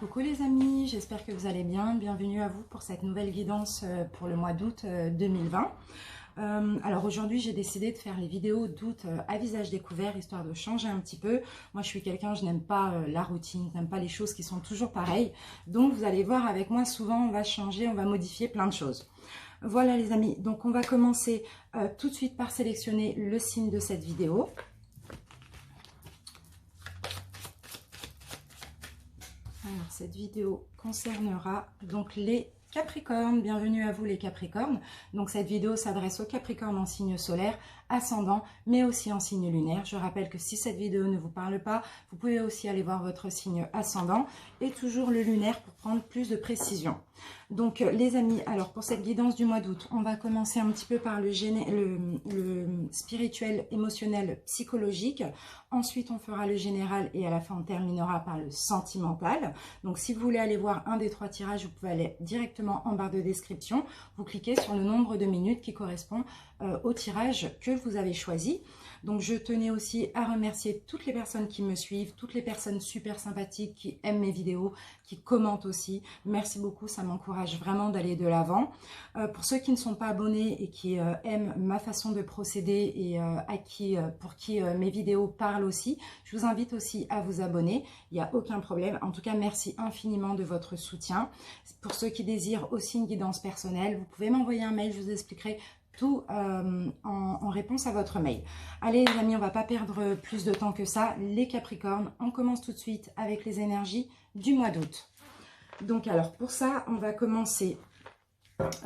Coucou les amis, j'espère que vous allez bien. Bienvenue à vous pour cette nouvelle guidance pour le mois d'août 2020. Alors aujourd'hui, j'ai décidé de faire les vidéos d'août à visage découvert, histoire de changer un petit peu. Moi, je suis quelqu'un, je n'aime pas la routine, je n'aime pas les choses qui sont toujours pareilles. Donc, vous allez voir avec moi, souvent, on va changer, on va modifier plein de choses. Voilà les amis, donc on va commencer tout de suite par sélectionner le signe de cette vidéo. Alors, cette vidéo concernera donc les Capricornes. Bienvenue à vous les Capricornes. Donc, cette vidéo s'adresse aux Capricornes en signe solaire, ascendant, mais aussi en signe lunaire. Je rappelle que si cette vidéo ne vous parle pas, vous pouvez aussi aller voir votre signe ascendant et toujours le lunaire pour prendre plus de précision. Donc, les amis, alors pour cette guidance du mois d'août, on va commencer un petit peu par le spirituel, émotionnel, psychologique. Ensuite, on fera le général et à la fin, on terminera par le sentimental. Donc, si vous voulez aller voir un des 3 tirages, vous pouvez aller directement en barre de description. Vous cliquez sur le nombre de minutes qui correspond au tirage que vous avez choisi. Donc, je tenais aussi à remercier toutes les personnes qui me suivent, toutes les personnes super sympathiques qui aiment mes vidéos, qui commentent aussi. Merci beaucoup, ça m'encourage vraiment d'aller de l'avant. Pour ceux qui ne sont pas abonnés et qui aiment ma façon de procéder et pour qui mes vidéos parlent aussi, je vous invite aussi à vous abonner. Il n'y a aucun problème. En tout cas, merci infiniment de votre soutien. Pour ceux qui désirent aussi une guidance personnelle, vous pouvez m'envoyer un mail, je vous expliquerai tout en réponse à votre mail. Allez les amis, on ne va pas perdre plus de temps que ça. Les Capricornes, on commence tout de suite avec les énergies du mois d'août. Donc alors pour ça, on va commencer par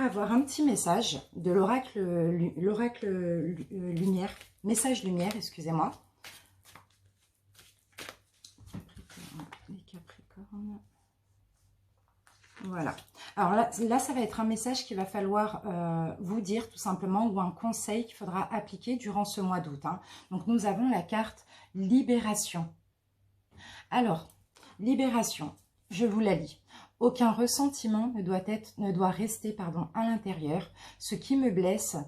avoir un petit message de l'oracle lumière, message lumière, excusez-moi. Les Capricornes. Voilà. Alors là, ça va être un message qu'il va falloir vous dire tout simplement, ou un conseil qu'il faudra appliquer durant ce mois d'août. Donc, nous avons la carte Libération. Alors, Libération, je vous la lis. Aucun ressentiment ne doit rester à l'intérieur. Ce qui me blesse,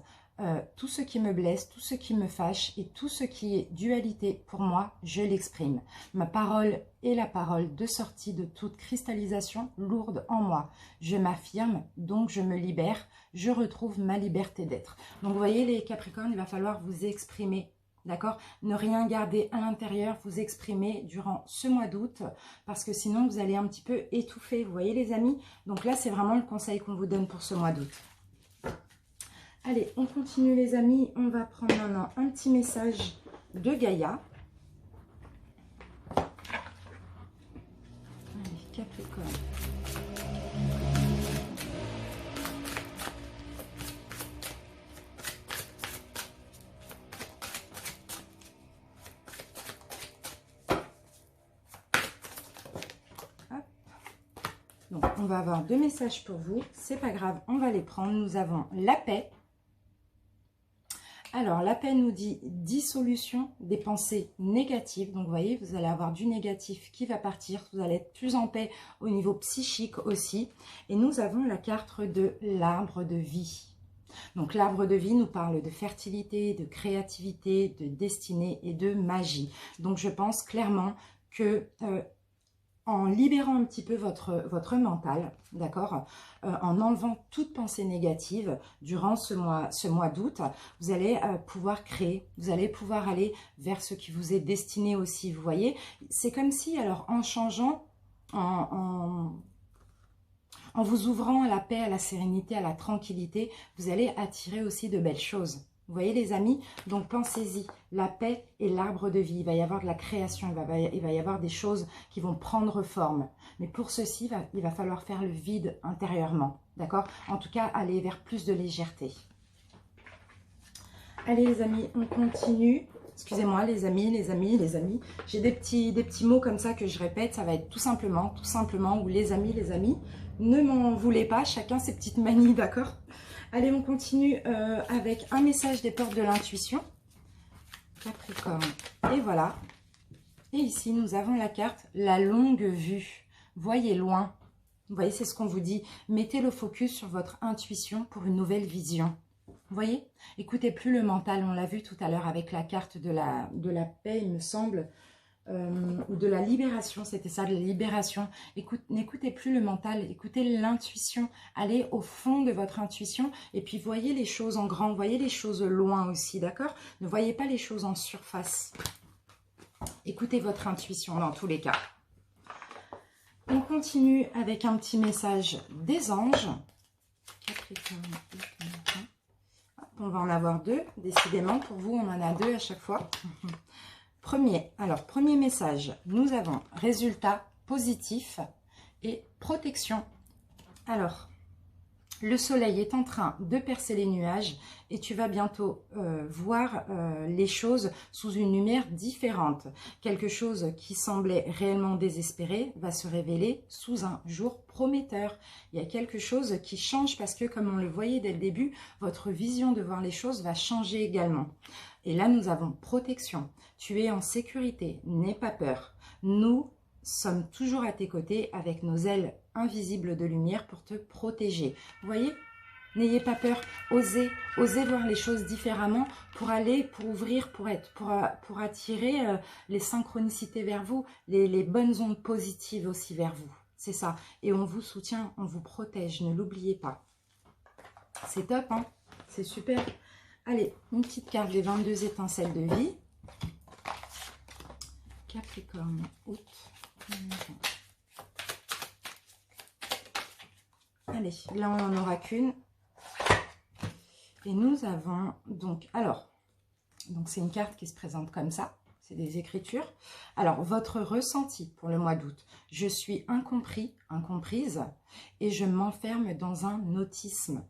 tout ce qui me blesse, tout ce qui me fâche et tout ce qui est dualité pour moi, je l'exprime. Ma parole est la parole de sortie de toute cristallisation lourde en moi. Je m'affirme, donc je me libère, je retrouve ma liberté d'être. Donc vous voyez les Capricornes, il va falloir vous exprimer. D'accord? Ne rien garder à l'intérieur, vous exprimer durant ce mois d'août, parce que sinon vous allez un petit peu étouffer. Vous voyez les amis? Donc là, c'est vraiment le conseil qu'on vous donne pour ce mois d'août. Allez, on continue les amis. On va prendre maintenant un petit message de Gaïa. Allez, Capricorne. Donc, on va avoir 2 messages pour vous. C'est pas grave, on va les prendre. Nous avons la paix. Alors, la paix nous dit dissolution des pensées négatives. Donc, vous voyez, vous allez avoir du négatif qui va partir. Vous allez être plus en paix au niveau psychique aussi. Et nous avons la carte de l'arbre de vie. Donc, l'arbre de vie nous parle de fertilité, de créativité, de destinée et de magie. Donc, je pense clairement que en libérant un petit peu votre mental, d'accord, en enlevant toute pensée négative durant ce mois d'août, vous allez pouvoir créer, vous allez pouvoir aller vers ce qui vous est destiné aussi, vous voyez. C'est comme si, alors, en changeant, en vous ouvrant à la paix, à la sérénité, à la tranquillité, vous allez attirer aussi de belles choses. Vous voyez les amis? Donc pensez-y, la paix et l'arbre de vie. Il va y avoir de la création, il va y avoir des choses qui vont prendre forme. Mais pour ceci, il va falloir faire le vide intérieurement. D'accord? En tout cas, aller vers plus de légèreté. Allez les amis, on continue. Excusez-moi les amis. J'ai des petits mots comme ça que je répète. Ça va être tout simplement, ou les amis. Ne m'en voulez pas, chacun ses petites manies, d'accord? Allez, on continue avec un message des portes de l'intuition. Capricorne. Et voilà. Et ici, nous avons la carte la longue vue. Voyez loin. Vous voyez, c'est ce qu'on vous dit. Mettez le focus sur votre intuition pour une nouvelle vision. Vous voyez? Écoutez plus le mental. On l'a vu tout à l'heure avec la carte de la paix, il me semble. ou de la libération, c'était ça, de la libération. N'écoutez plus le mental, écoutez l'intuition, allez au fond de votre intuition et puis voyez les choses en grand, voyez les choses loin aussi, d'accord? Ne voyez pas les choses en surface. Écoutez votre intuition dans tous les cas. On continue avec un petit message des anges. Capricorne. On va en avoir deux, décidément. Pour vous, on en a deux à chaque fois. Premier message, nous avons résultat positif et protection. Alors, le soleil est en train de percer les nuages et tu vas bientôt voir les choses sous une lumière différente. Quelque chose qui semblait réellement désespéré va se révéler sous un jour prometteur. Il y a quelque chose qui change parce que, comme on le voyait dès le début, votre vision de voir les choses va changer également. Et là, nous avons protection. Tu es en sécurité, n'aie pas peur. Nous sommes toujours à tes côtés avec nos ailes invisibles de lumière pour te protéger. Vous voyez? N'ayez pas peur, osez voir les choses différemment pour aller, pour ouvrir, pour attirer les synchronicités vers vous, les bonnes ondes positives aussi vers vous. C'est ça. Et on vous soutient, on vous protège, ne l'oubliez pas. C'est top, hein? C'est super. Allez, une petite carte des 22 étincelles de vie. Capricorne, août. Allez, là on n'en aura qu'une. Et nous avons donc, c'est une carte qui se présente comme ça. C'est des écritures. Alors, votre ressenti pour le mois d'août. Je suis incompris, incomprise, et je m'enferme dans un autisme.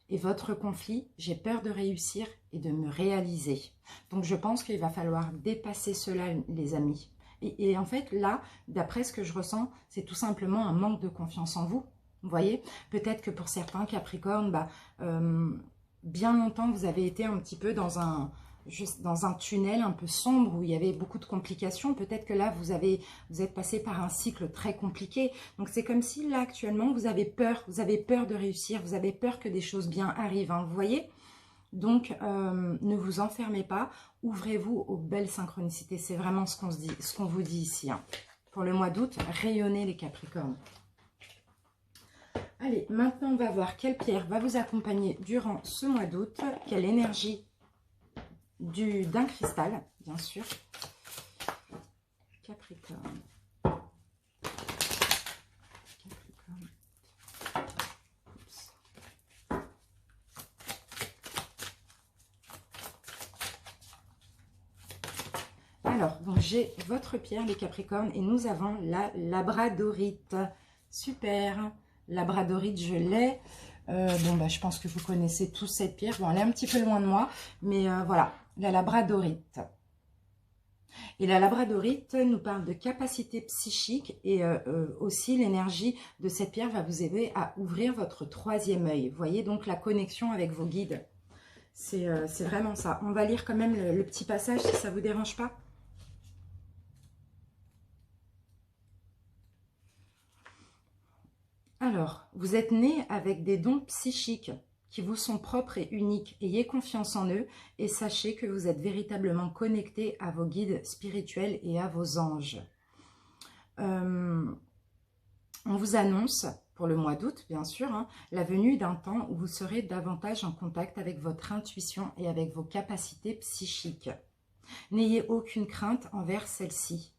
Et votre conflit, j'ai peur de réussir et de me réaliser. Donc, je pense qu'il va falloir dépasser cela, les amis. Et en fait, là, d'après ce que je ressens, c'est tout simplement un manque de confiance en vous. Vous voyez, peut-être que pour certains Capricornes, bien longtemps, vous avez été un petit peu dans un tunnel un peu sombre où il y avait beaucoup de complications. Peut-être que là, vous êtes passé par un cycle très compliqué. Donc, c'est comme si là, actuellement, vous avez peur de réussir, vous avez peur que des choses bien arrivent, hein, vous voyez. Donc, ne vous enfermez pas, ouvrez-vous aux belles synchronicités. C'est vraiment ce qu'on vous dit ici. Hein. Pour le mois d'août, rayonnez les Capricornes. Allez, maintenant, on va voir quelle pierre va vous accompagner durant ce mois d'août. Quelle énergie d'un cristal, bien sûr. Capricorne. Capricorne. Oups. Alors, donc j'ai votre pierre, les Capricornes, et nous avons la labradorite. Super. Labradorite, je l'ai. Je pense que vous connaissez tous cette pierre. Bon, elle est un petit peu loin de moi, mais voilà, la labradorite. Et la labradorite nous parle de capacité psychique et aussi l'énergie de cette pierre va vous aider à ouvrir votre troisième œil. Vous voyez donc la connexion avec vos guides. C'est vraiment ça. On va lire quand même le petit passage si ça ne vous dérange pas. Alors, vous êtes né avec des dons psychiques qui vous sont propres et uniques. Ayez confiance en eux et sachez que vous êtes véritablement connecté à vos guides spirituels et à vos anges. On vous annonce, pour le mois d'août bien sûr, hein, la venue d'un temps où vous serez davantage en contact avec votre intuition et avec vos capacités psychiques. N'ayez aucune crainte envers celle-ci.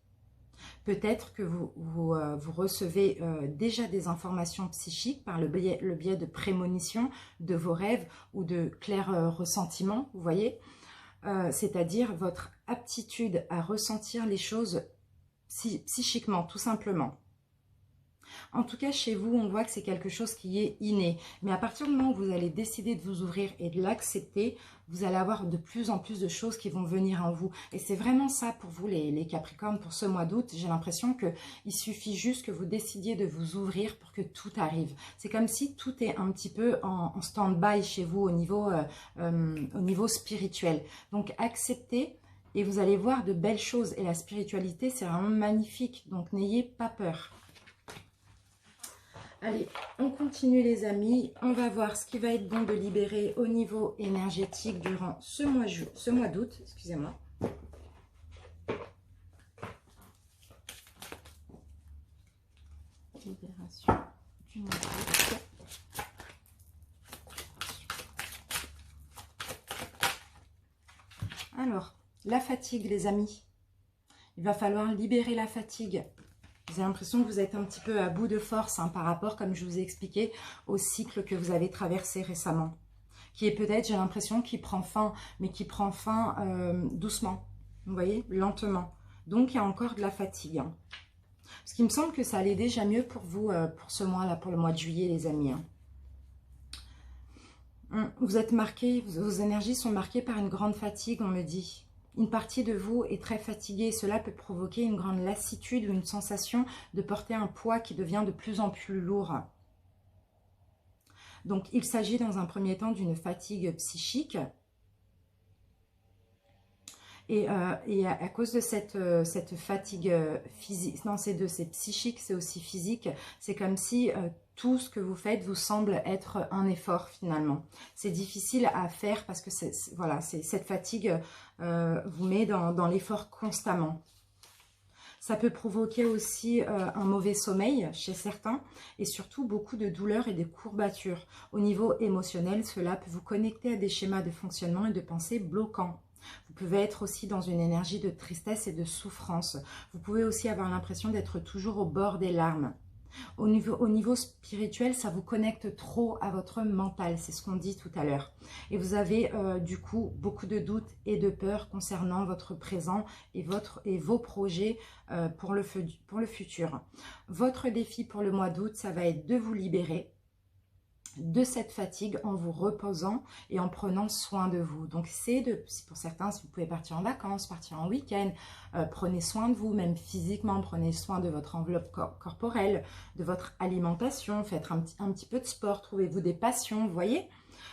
Peut-être que vous recevez déjà des informations psychiques par le biais de prémonitions, de vos rêves ou de clairs ressentiments, vous voyez. C'est-à-dire votre aptitude à ressentir les choses psychiquement, tout simplement. En tout cas, chez vous, on voit que c'est quelque chose qui est inné. Mais à partir du moment où vous allez décider de vous ouvrir et de l'accepter, vous allez avoir de plus en plus de choses qui vont venir en vous. Et c'est vraiment ça pour vous, les Capricornes, pour ce mois d'août. J'ai l'impression qu'il suffit juste que vous décidiez de vous ouvrir pour que tout arrive. C'est comme si tout est un petit peu en stand-by chez vous au niveau spirituel. Donc, acceptez et vous allez voir de belles choses. Et la spiritualité, c'est vraiment magnifique. Donc, n'ayez pas peur. Allez, on continue les amis, on va voir ce qui va être bon de libérer au niveau énergétique durant ce mois d'août, excusez-moi. Libération du mois d'août. Alors, la fatigue, les amis. Il va falloir libérer la fatigue. J'ai l'impression que vous êtes un petit peu à bout de force par rapport, comme je vous ai expliqué, au cycle que vous avez traversé récemment. Qui est peut-être, j'ai l'impression, qui prend fin, mais qui prend fin doucement. Vous voyez, lentement. Donc, il y a encore de la fatigue. Parce qu'il me semble que ça allait déjà mieux pour vous, pour ce mois-là, pour le mois de juillet, les amis. Vous êtes marqués, vos énergies sont marquées par une grande fatigue, on me dit. Une partie de vous est très fatiguée. Cela peut provoquer une grande lassitude ou une sensation de porter un poids qui devient de plus en plus lourd. Donc, il s'agit dans un premier temps d'une fatigue psychique. Et à cause de cette fatigue physique, non, c'est psychique, c'est aussi physique. C'est comme si tout ce que vous faites vous semble être un effort finalement. C'est difficile à faire parce que voilà, cette fatigue vous met dans l'effort constamment. Ça peut provoquer aussi un mauvais sommeil chez certains et surtout beaucoup de douleurs et de courbatures. Au niveau émotionnel, cela peut vous connecter à des schémas de fonctionnement et de pensée bloquants. Vous pouvez être aussi dans une énergie de tristesse et de souffrance. Vous pouvez aussi avoir l'impression d'être toujours au bord des larmes. Au niveau spirituel, ça vous connecte trop à votre mental, c'est ce qu'on dit tout à l'heure. Et vous avez du coup beaucoup de doutes et de peurs concernant votre présent et vos projets pour le futur. Votre défi pour le mois d'août, ça va être de vous libérer de cette fatigue en vous reposant et en prenant soin de vous. Donc c'est pour certains, si vous pouvez partir en vacances, partir en week-end, prenez soin de vous, même physiquement, prenez soin de votre enveloppe corporelle, de votre alimentation, faites un petit peu de sport, trouvez-vous des passions, vous voyez,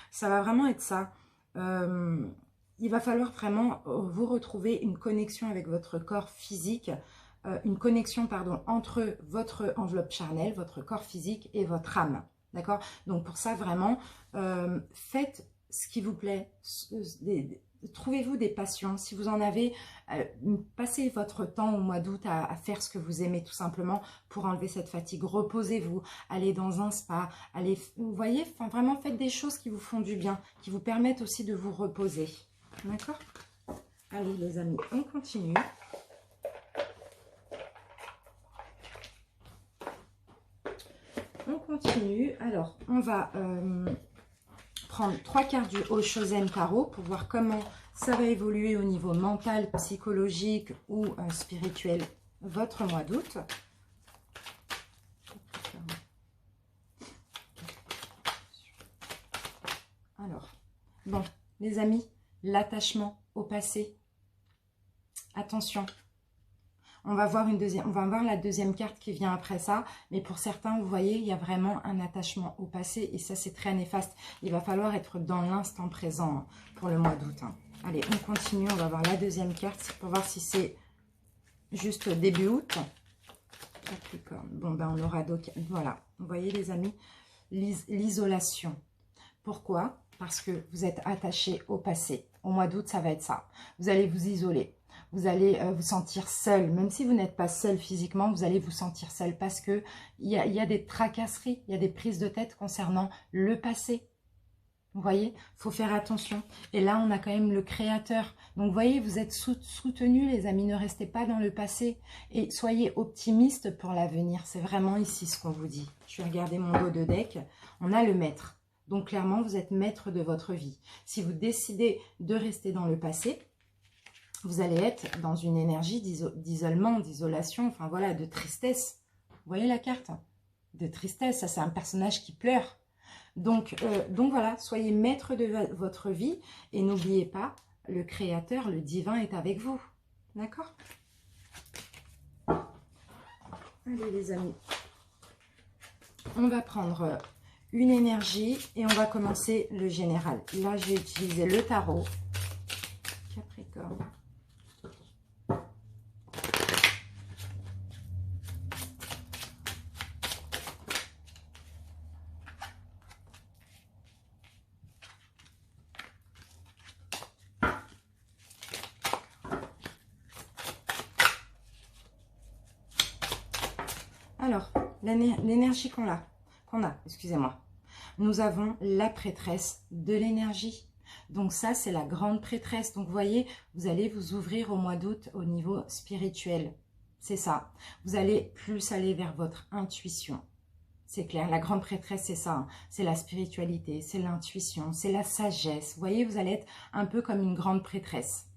ça va vraiment être ça. Il va falloir vraiment vous retrouver une connexion avec votre corps physique, une connexion, pardon, entre votre enveloppe charnelle, votre corps physique et votre âme. D'accord? Donc pour ça, vraiment, faites ce qui vous plaît. Trouvez-vous des passions. Si vous en avez, passez votre temps au mois d'août à faire ce que vous aimez tout simplement pour enlever cette fatigue. Reposez-vous, allez dans un spa, allez, vous voyez, enfin, vraiment faites des choses qui vous font du bien, qui vous permettent aussi de vous reposer. D'accord? Allez les amis, on continue. On continue. Alors, on va prendre 3 cartes du Oshozen Tarot pour voir comment ça va évoluer au niveau mental, psychologique ou spirituel votre mois d'août. Alors, bon, les amis, l'attachement au passé. Attention. On va voir la deuxième carte qui vient après ça. Mais pour certains, vous voyez, il y a vraiment un attachement au passé. Et ça, c'est très néfaste. Il va falloir être dans l'instant présent pour le mois d'août. Allez, on continue. On va voir la deuxième carte pour voir si c'est juste début août. Capricorne. Bon, ben, on aura d'autres. Voilà. Vous voyez, les amis, l'isolation. Pourquoi? Parce que vous êtes attaché au passé. Au mois d'août, ça va être ça. Vous allez vous isoler. Vous allez vous sentir seul, même si vous n'êtes pas seul physiquement, vous allez vous sentir seul parce que il y a des tracasseries, il y a des prises de tête concernant le passé. Vous voyez, il faut faire attention. Et là, on a quand même le créateur. Donc, vous voyez, vous êtes soutenus, les amis, ne restez pas dans le passé. Et soyez optimistes pour l'avenir. C'est vraiment ici ce qu'on vous dit. Je vais regarder mon dos de deck. On a le maître. Donc, clairement, vous êtes maître de votre vie. Si vous décidez de rester dans le passé, vous allez être dans une énergie d'isolement, d'isolation, enfin voilà, de tristesse. Vous voyez la carte? De tristesse, ça c'est un personnage qui pleure. Donc voilà, soyez maître de votre vie et n'oubliez pas, le créateur, le divin est avec vous. D'accord? Allez les amis, on va prendre une énergie et on va commencer le général. Là, j'ai utilisé le tarot. Capricorne. Alors, l'énergie qu'on a, excusez-moi. Nous avons la prêtresse de l'énergie. Donc ça, c'est la grande prêtresse. Donc vous voyez, vous allez vous ouvrir au mois d'août au niveau spirituel. C'est ça. Vous allez plus aller vers votre intuition. C'est clair, la grande prêtresse, c'est ça. Hein. C'est la spiritualité, c'est l'intuition, c'est la sagesse. Vous voyez, vous allez être un peu comme une grande prêtresse.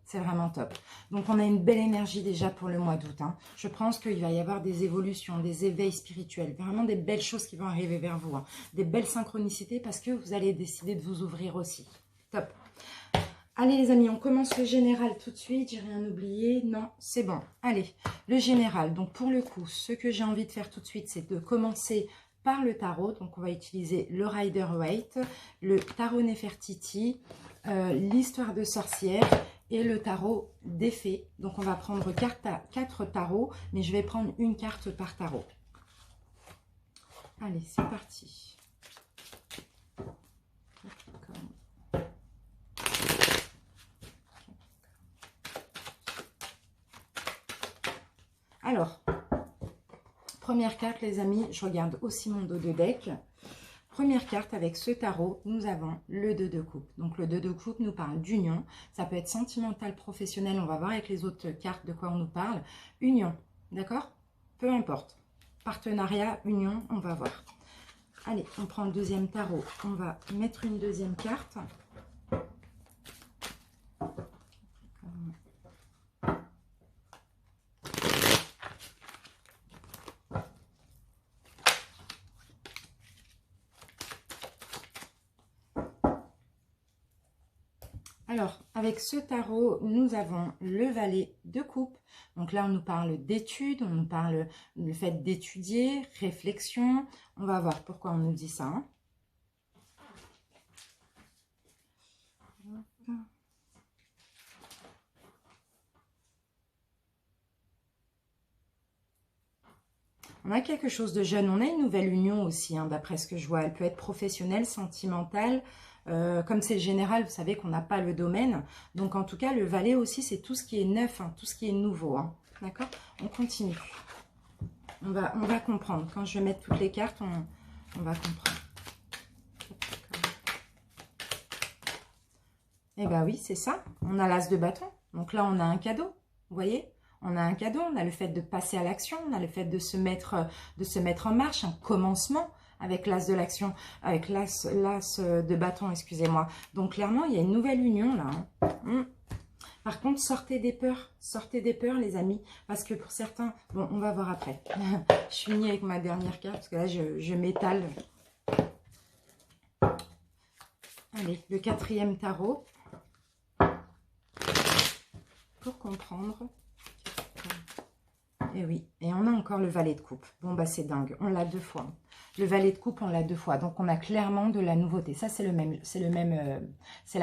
C'est vraiment top. Donc, on a une belle énergie déjà pour le mois d'août. Hein. Je pense qu'il va y avoir des évolutions, des éveils spirituels. Vraiment des belles choses qui vont arriver vers vous. Hein. Des belles synchronicités parce que vous allez décider de vous ouvrir aussi. Top. Allez les amis, on commence le général tout de suite. J'ai rien oublié. Non, c'est bon. Allez, le général. Donc, pour le coup, ce que j'ai envie de faire tout de suite, c'est de commencer par le tarot. Donc, on va utiliser le Rider-Waite, le tarot Nefertiti, l'histoire de sorcière et le tarot des fées. Donc, on va prendre 4 tarots, mais je vais prendre une carte par tarot. Allez, c'est parti. Alors, première carte, les amis, je regarde aussi mon dos de deck. Première carte avec ce tarot, nous avons le 2 de coupe. Donc le 2 de coupe nous parle d'union. Ça peut être sentimental, professionnel. On va voir avec les autres cartes de quoi on nous parle. Union, d'accord? Peu importe. Partenariat, union, on va voir. Allez, on prend le deuxième tarot. On va mettre une deuxième carte. Alors, avec ce tarot, nous avons le valet de coupe. Donc là, on nous parle d'études, on nous parle du fait d'étudier, réflexion. On va voir pourquoi on nous dit ça. Hein. On a quelque chose de jeune. On a une nouvelle union aussi, hein, d'après ce que je vois. Elle peut être professionnelle, sentimentale. Comme c'est le général, vous savez qu'on n'a pas le domaine. Donc, en tout cas, le valet aussi, c'est tout ce qui est neuf, hein, tout ce qui est nouveau. Hein. D'accord? On continue. On va comprendre. Quand je vais mettre toutes les cartes, on va comprendre. Eh bien oui, c'est ça. On a l'as de bâton. Donc là, on a un cadeau. Vous voyez? On a un cadeau. On a le fait de passer à l'action. On a le fait de se mettre en marche. Un commencement. Avec l'as de l'action, avec l'as de bâton, excusez-moi. Donc, clairement, il y a une nouvelle union, là. Hein. Par contre, sortez des peurs, les amis. Parce que pour certains... Bon, on va voir après. Je finis avec ma dernière carte, parce que là, je m'étale. Allez, le 4e tarot. Pour comprendre... Et oui, et on a encore le valet de coupe. Bon, bah, c'est dingue. On l'a 2 fois. Le valet de coupe, on l'a 2 fois. Donc, on a clairement de la nouveauté. Ça, c'est la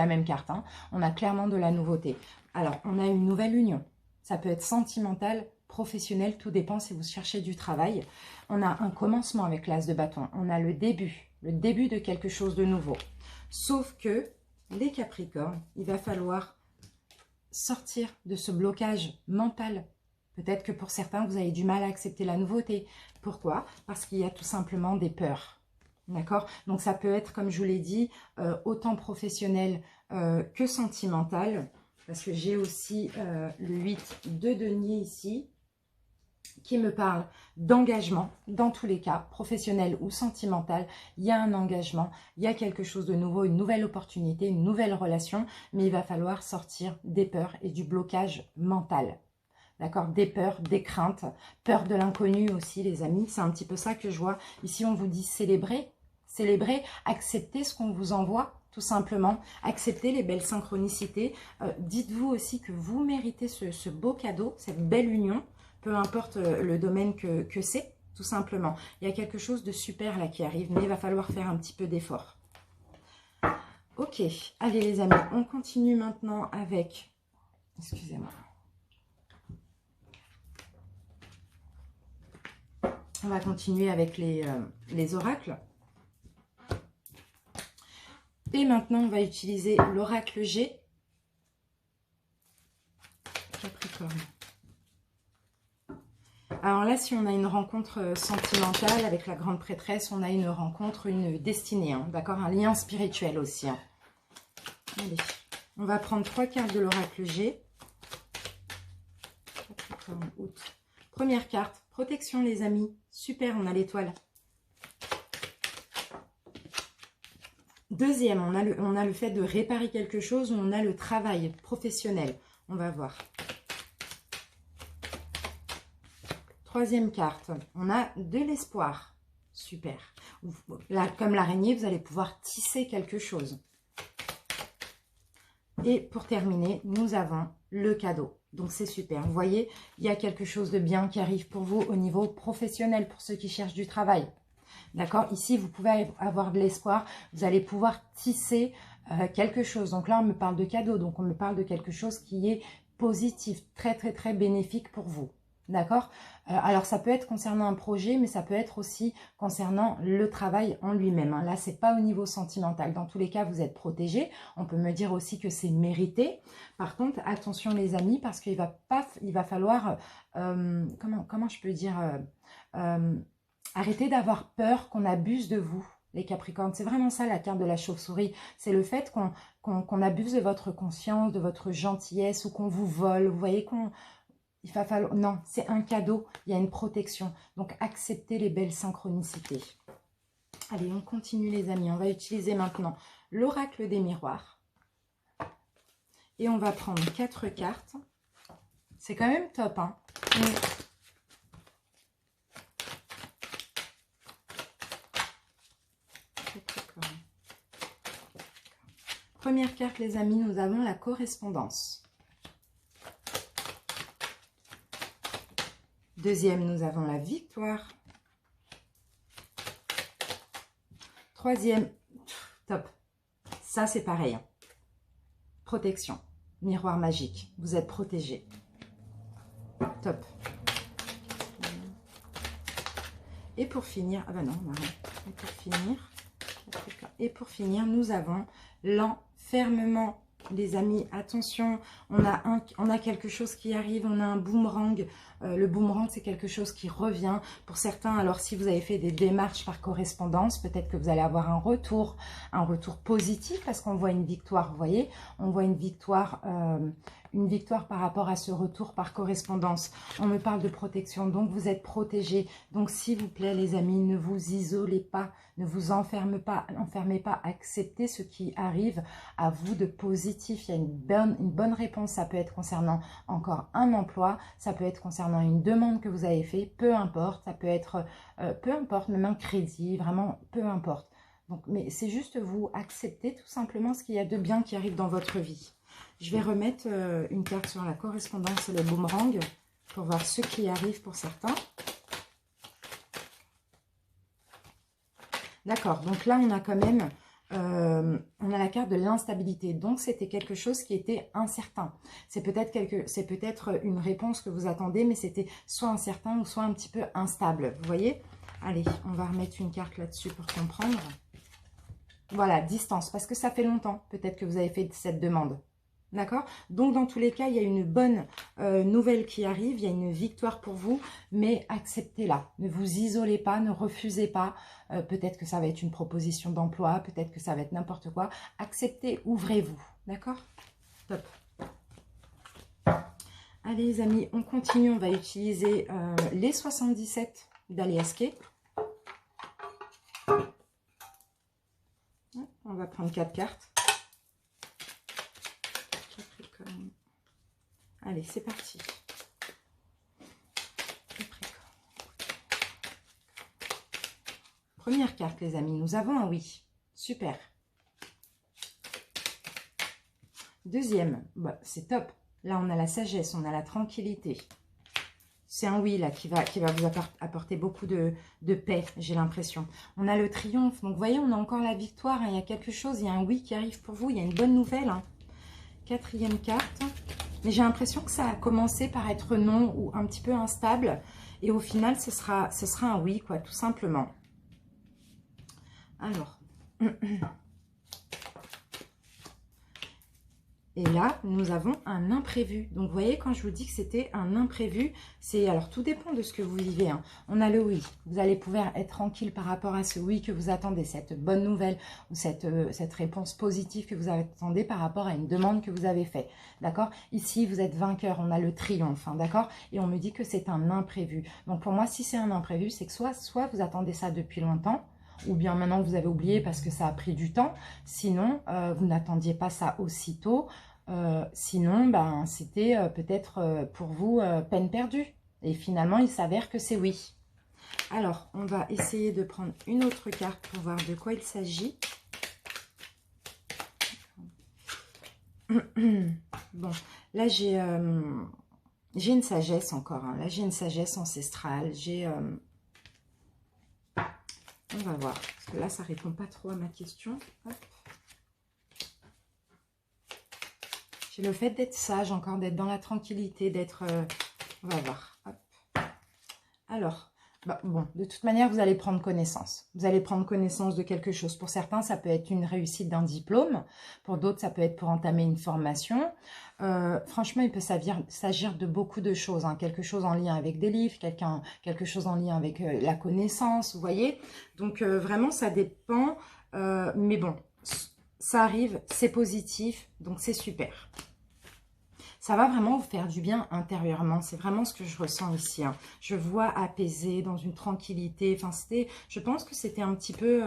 même carte. Hein. On a clairement de la nouveauté. Alors, on a une nouvelle union. Ça peut être sentimental, professionnel. Tout dépend si vous cherchez du travail. On a un commencement avec l'as de bâton. On a le début de quelque chose de nouveau. Sauf que, les Capricornes, il va falloir sortir de ce blocage mental. Peut-être que pour certains, vous avez du mal à accepter la nouveauté. Pourquoi? Parce qu'il y a tout simplement des peurs. D'accord? Donc, ça peut être, comme je vous l'ai dit, autant professionnel que sentimental. Parce que j'ai aussi le 8 de denier ici, qui me parle d'engagement. Dans tous les cas, professionnel ou sentimental, il y a un engagement, il y a quelque chose de nouveau, une nouvelle opportunité, une nouvelle relation. Mais il va falloir sortir des peurs et du blocage mental. D'accord? Des peurs, des craintes, peur de l'inconnu aussi, les amis. C'est un petit peu ça que je vois. Ici, on vous dit célébrer, accepter ce qu'on vous envoie, tout simplement. Accepter les belles synchronicités. Dites-vous aussi que vous méritez ce beau cadeau, cette belle union, peu importe le domaine que c'est, tout simplement. Il y a quelque chose de super là qui arrive, mais il va falloir faire un petit peu d'effort. Ok, allez les amis, on continue maintenant avec... Excusez-moi. On va continuer avec les oracles. Et maintenant, on va utiliser l'oracle G. Capricorne. Alors là, si on a une rencontre sentimentale avec la grande prêtresse, on a une rencontre, une destinée, hein, d'accord? Un lien spirituel aussi. Hein. Allez, on va prendre 3 cartes de l'oracle G. Août. Première carte, protection les amis. Super, on a l'étoile. Deuxième, on a le fait de réparer quelque chose, on a le travail professionnel. On va voir. Troisième carte, on a de l'espoir. Super. Là, comme l'araignée, vous allez pouvoir tisser quelque chose. Et pour terminer, nous avons le cadeau. Donc, c'est super. Vous voyez, il y a quelque chose de bien qui arrive pour vous au niveau professionnel, pour ceux qui cherchent du travail. D'accord? Ici, vous pouvez avoir de l'espoir. Vous allez pouvoir tisser quelque chose. Donc là, on me parle de cadeau. Donc, on me parle de quelque chose qui est positif, très, très, très bénéfique pour vous. D'accord? Alors, ça peut être concernant un projet, mais ça peut être aussi concernant le travail en lui-même. Hein. Là, ce n'est pas au niveau sentimental. Dans tous les cas, vous êtes protégés. On peut me dire aussi que c'est mérité. Par contre, attention les amis, parce qu'il va falloir, comment je peux dire, arrêtez d'avoir peur qu'on abuse de vous, les Capricornes. C'est vraiment ça la carte de la chauve-souris. C'est le fait qu'on abuse de votre conscience, de votre gentillesse ou qu'on vous vole. Vous voyez il va falloir... Non, c'est un cadeau, il y a une protection. Donc, acceptez les belles synchronicités. Allez, on continue les amis. On va utiliser maintenant l'oracle des miroirs. Et on va prendre 4 cartes. C'est quand même top, hein. Première carte, les amis, nous avons la correspondance. Deuxième, nous avons la victoire. Troisième, top. Ça, c'est pareil. Hein. Protection. Miroir magique. Vous êtes protégé. Top. Et pour finir, ah ben non, et pour finir, nous avons l'enfermement. Les amis, attention, on a quelque chose qui arrive, on a un boomerang. Le boomerang, c'est quelque chose qui revient. Pour certains, alors si vous avez fait des démarches par correspondance, peut-être que vous allez avoir un retour positif parce qu'on voit une victoire, vous voyez. On voit une victoire par rapport à ce retour par correspondance. On me parle de protection, donc vous êtes protégés. Donc s'il vous plaît les amis, ne vous isolez pas, ne vous enfermez pas, acceptez ce qui arrive à vous de positif. Il y a une bonne réponse, ça peut être concernant encore un emploi, ça peut être concernant une demande que vous avez fait, peu importe, ça peut être, peu importe, même un crédit, vraiment peu importe. Donc, mais c'est juste vous accepter tout simplement ce qu'il y a de bien qui arrive dans votre vie. Je vais remettre une carte sur la correspondance et le boomerang pour voir ce qui arrive pour certains. D'accord, donc là on a quand même, on a la carte de l'instabilité. Donc c'était quelque chose qui était incertain. C'est peut-être une réponse que vous attendez, mais c'était soit incertain ou soit un petit peu instable. Vous voyez? Allez, on va remettre une carte là-dessus pour comprendre. Voilà, distance, parce que ça fait longtemps peut-être que vous avez fait cette demande. D'accord? Donc, dans tous les cas, il y a une bonne nouvelle qui arrive. Il y a une victoire pour vous, mais acceptez-la. Ne vous isolez pas, ne refusez pas. Peut-être que ça va être une proposition d'emploi, peut-être que ça va être n'importe quoi. Acceptez, ouvrez-vous. D'accord? Top. Allez, les amis, on continue. On va utiliser les 77 d'Aliaské. On va prendre 4 cartes. Allez, c'est parti. Première carte, les amis. Nous avons un oui. Super. Deuxième, bah, c'est top. Là, on a la sagesse, on a la tranquillité. C'est un oui, là, qui va vous apporter beaucoup de paix, j'ai l'impression. On a le triomphe. Donc, vous voyez, on a encore la victoire. Hein. Il y a quelque chose, il y a un oui qui arrive pour vous. Il y a une bonne nouvelle. Hein. Quatrième carte. Mais j'ai l'impression que ça a commencé par être non ou un petit peu instable. Et au final, ce sera un oui, quoi, tout simplement. Alors. Et là, nous avons un imprévu. Donc, vous voyez, quand je vous dis que c'était un imprévu, c'est... Alors, tout dépend de ce que vous vivez, hein. On a le oui. Vous allez pouvoir être tranquille par rapport à ce oui que vous attendez, cette bonne nouvelle ou cette réponse positive que vous attendez par rapport à une demande que vous avez faite. D'accord? Ici, vous êtes vainqueur. On a le triomphe, hein, d'accord? Et on me dit que c'est un imprévu. Donc, pour moi, si c'est un imprévu, c'est que soit vous attendez ça depuis longtemps, ou bien maintenant vous avez oublié parce que ça a pris du temps. Sinon, vous n'attendiez pas ça aussitôt. Sinon, ben, c'était peut-être pour vous peine perdue. Et finalement, il s'avère que c'est oui. Alors, on va essayer de prendre une autre carte pour voir de quoi il s'agit. Bon, là, j'ai une sagesse encore. Hein. Là, j'ai une sagesse ancestrale. On va voir. Parce que là, ça ne répond pas trop à ma question. Hop. J'ai le fait d'être sage encore, d'être dans la tranquillité, d'être... on va voir. Hop. Alors, bah, bon, de toute manière, vous allez prendre connaissance. Vous allez prendre connaissance de quelque chose. Pour certains, ça peut être une réussite d'un diplôme. Pour d'autres, ça peut être pour entamer une formation. Franchement, il peut s'agir de beaucoup de choses. Hein. Quelque chose en lien avec des livres, quelque chose en lien avec la connaissance, vous voyez. Donc, vraiment, ça dépend. Mais bon, ça arrive, c'est positif, donc c'est super. Ça va vraiment vous faire du bien intérieurement. C'est vraiment ce que je ressens ici. Hein. Je vois apaisé, dans une tranquillité. Enfin, je pense que c'était un petit peu...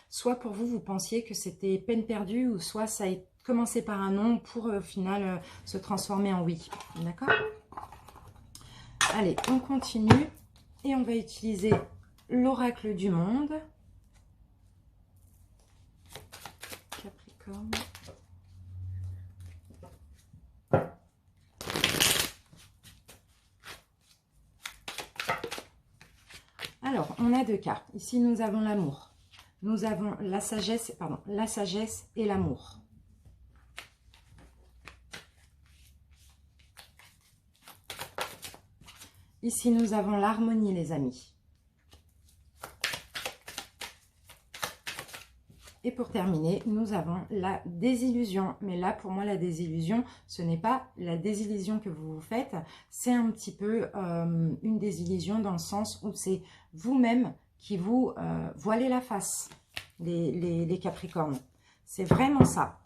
soit pour vous, vous pensiez que c'était peine perdue, ou soit ça a commencé par un non pour au final se transformer en oui. D'accord? Allez, on continue. Et on va utiliser l'oracle du monde. Capricorne. Alors, on a deux cartes. Ici, nous avons l'amour. Nous avons la sagesse et l'amour. Ici, nous avons l'harmonie, les amis. Et pour terminer, nous avons la désillusion. Mais là, pour moi, la désillusion, ce n'est pas la désillusion que vous vous faites. C'est un petit peu une désillusion dans le sens où c'est vous-même qui vous voilez la face, les Capricornes. C'est vraiment ça.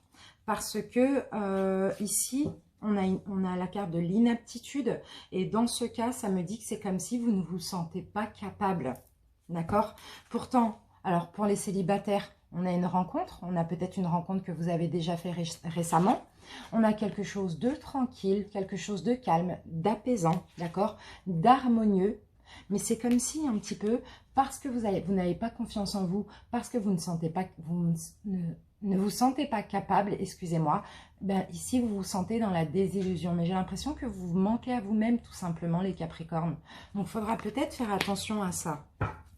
Parce que ici, on a la carte de l'inaptitude. Et dans ce cas, ça me dit que c'est comme si vous ne vous sentez pas capable. D'accord? Pourtant, alors pour les célibataires, on a une rencontre, on a peut-être une rencontre que vous avez déjà fait récemment. On a quelque chose de tranquille, quelque chose de calme, d'apaisant, d'accord, d'harmonieux. Mais c'est comme si un petit peu, parce que vous n'avez pas confiance en vous, parce que vous ne vous sentez pas capable, excusez-moi, ben ici vous vous sentez dans la désillusion. Mais j'ai l'impression que vous manquez à vous-même tout simplement, les Capricornes. Donc il faudra peut-être faire attention à ça.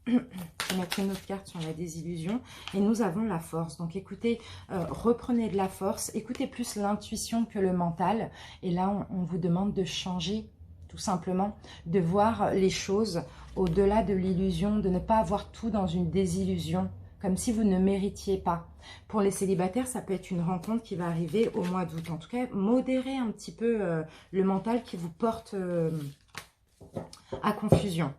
Je vais mettre une autre carte sur la désillusion. Et nous avons la force. Donc écoutez, reprenez de la force. Écoutez plus l'intuition que le mental. Et là, on vous demande de changer, tout simplement. De voir les choses au-delà de l'illusion. De ne pas avoir tout dans une désillusion. Comme si vous ne méritiez pas. Pour les célibataires, ça peut être une rencontre qui va arriver au mois d'août. En tout cas, modérez un petit peu le mental qui vous porte à confusion.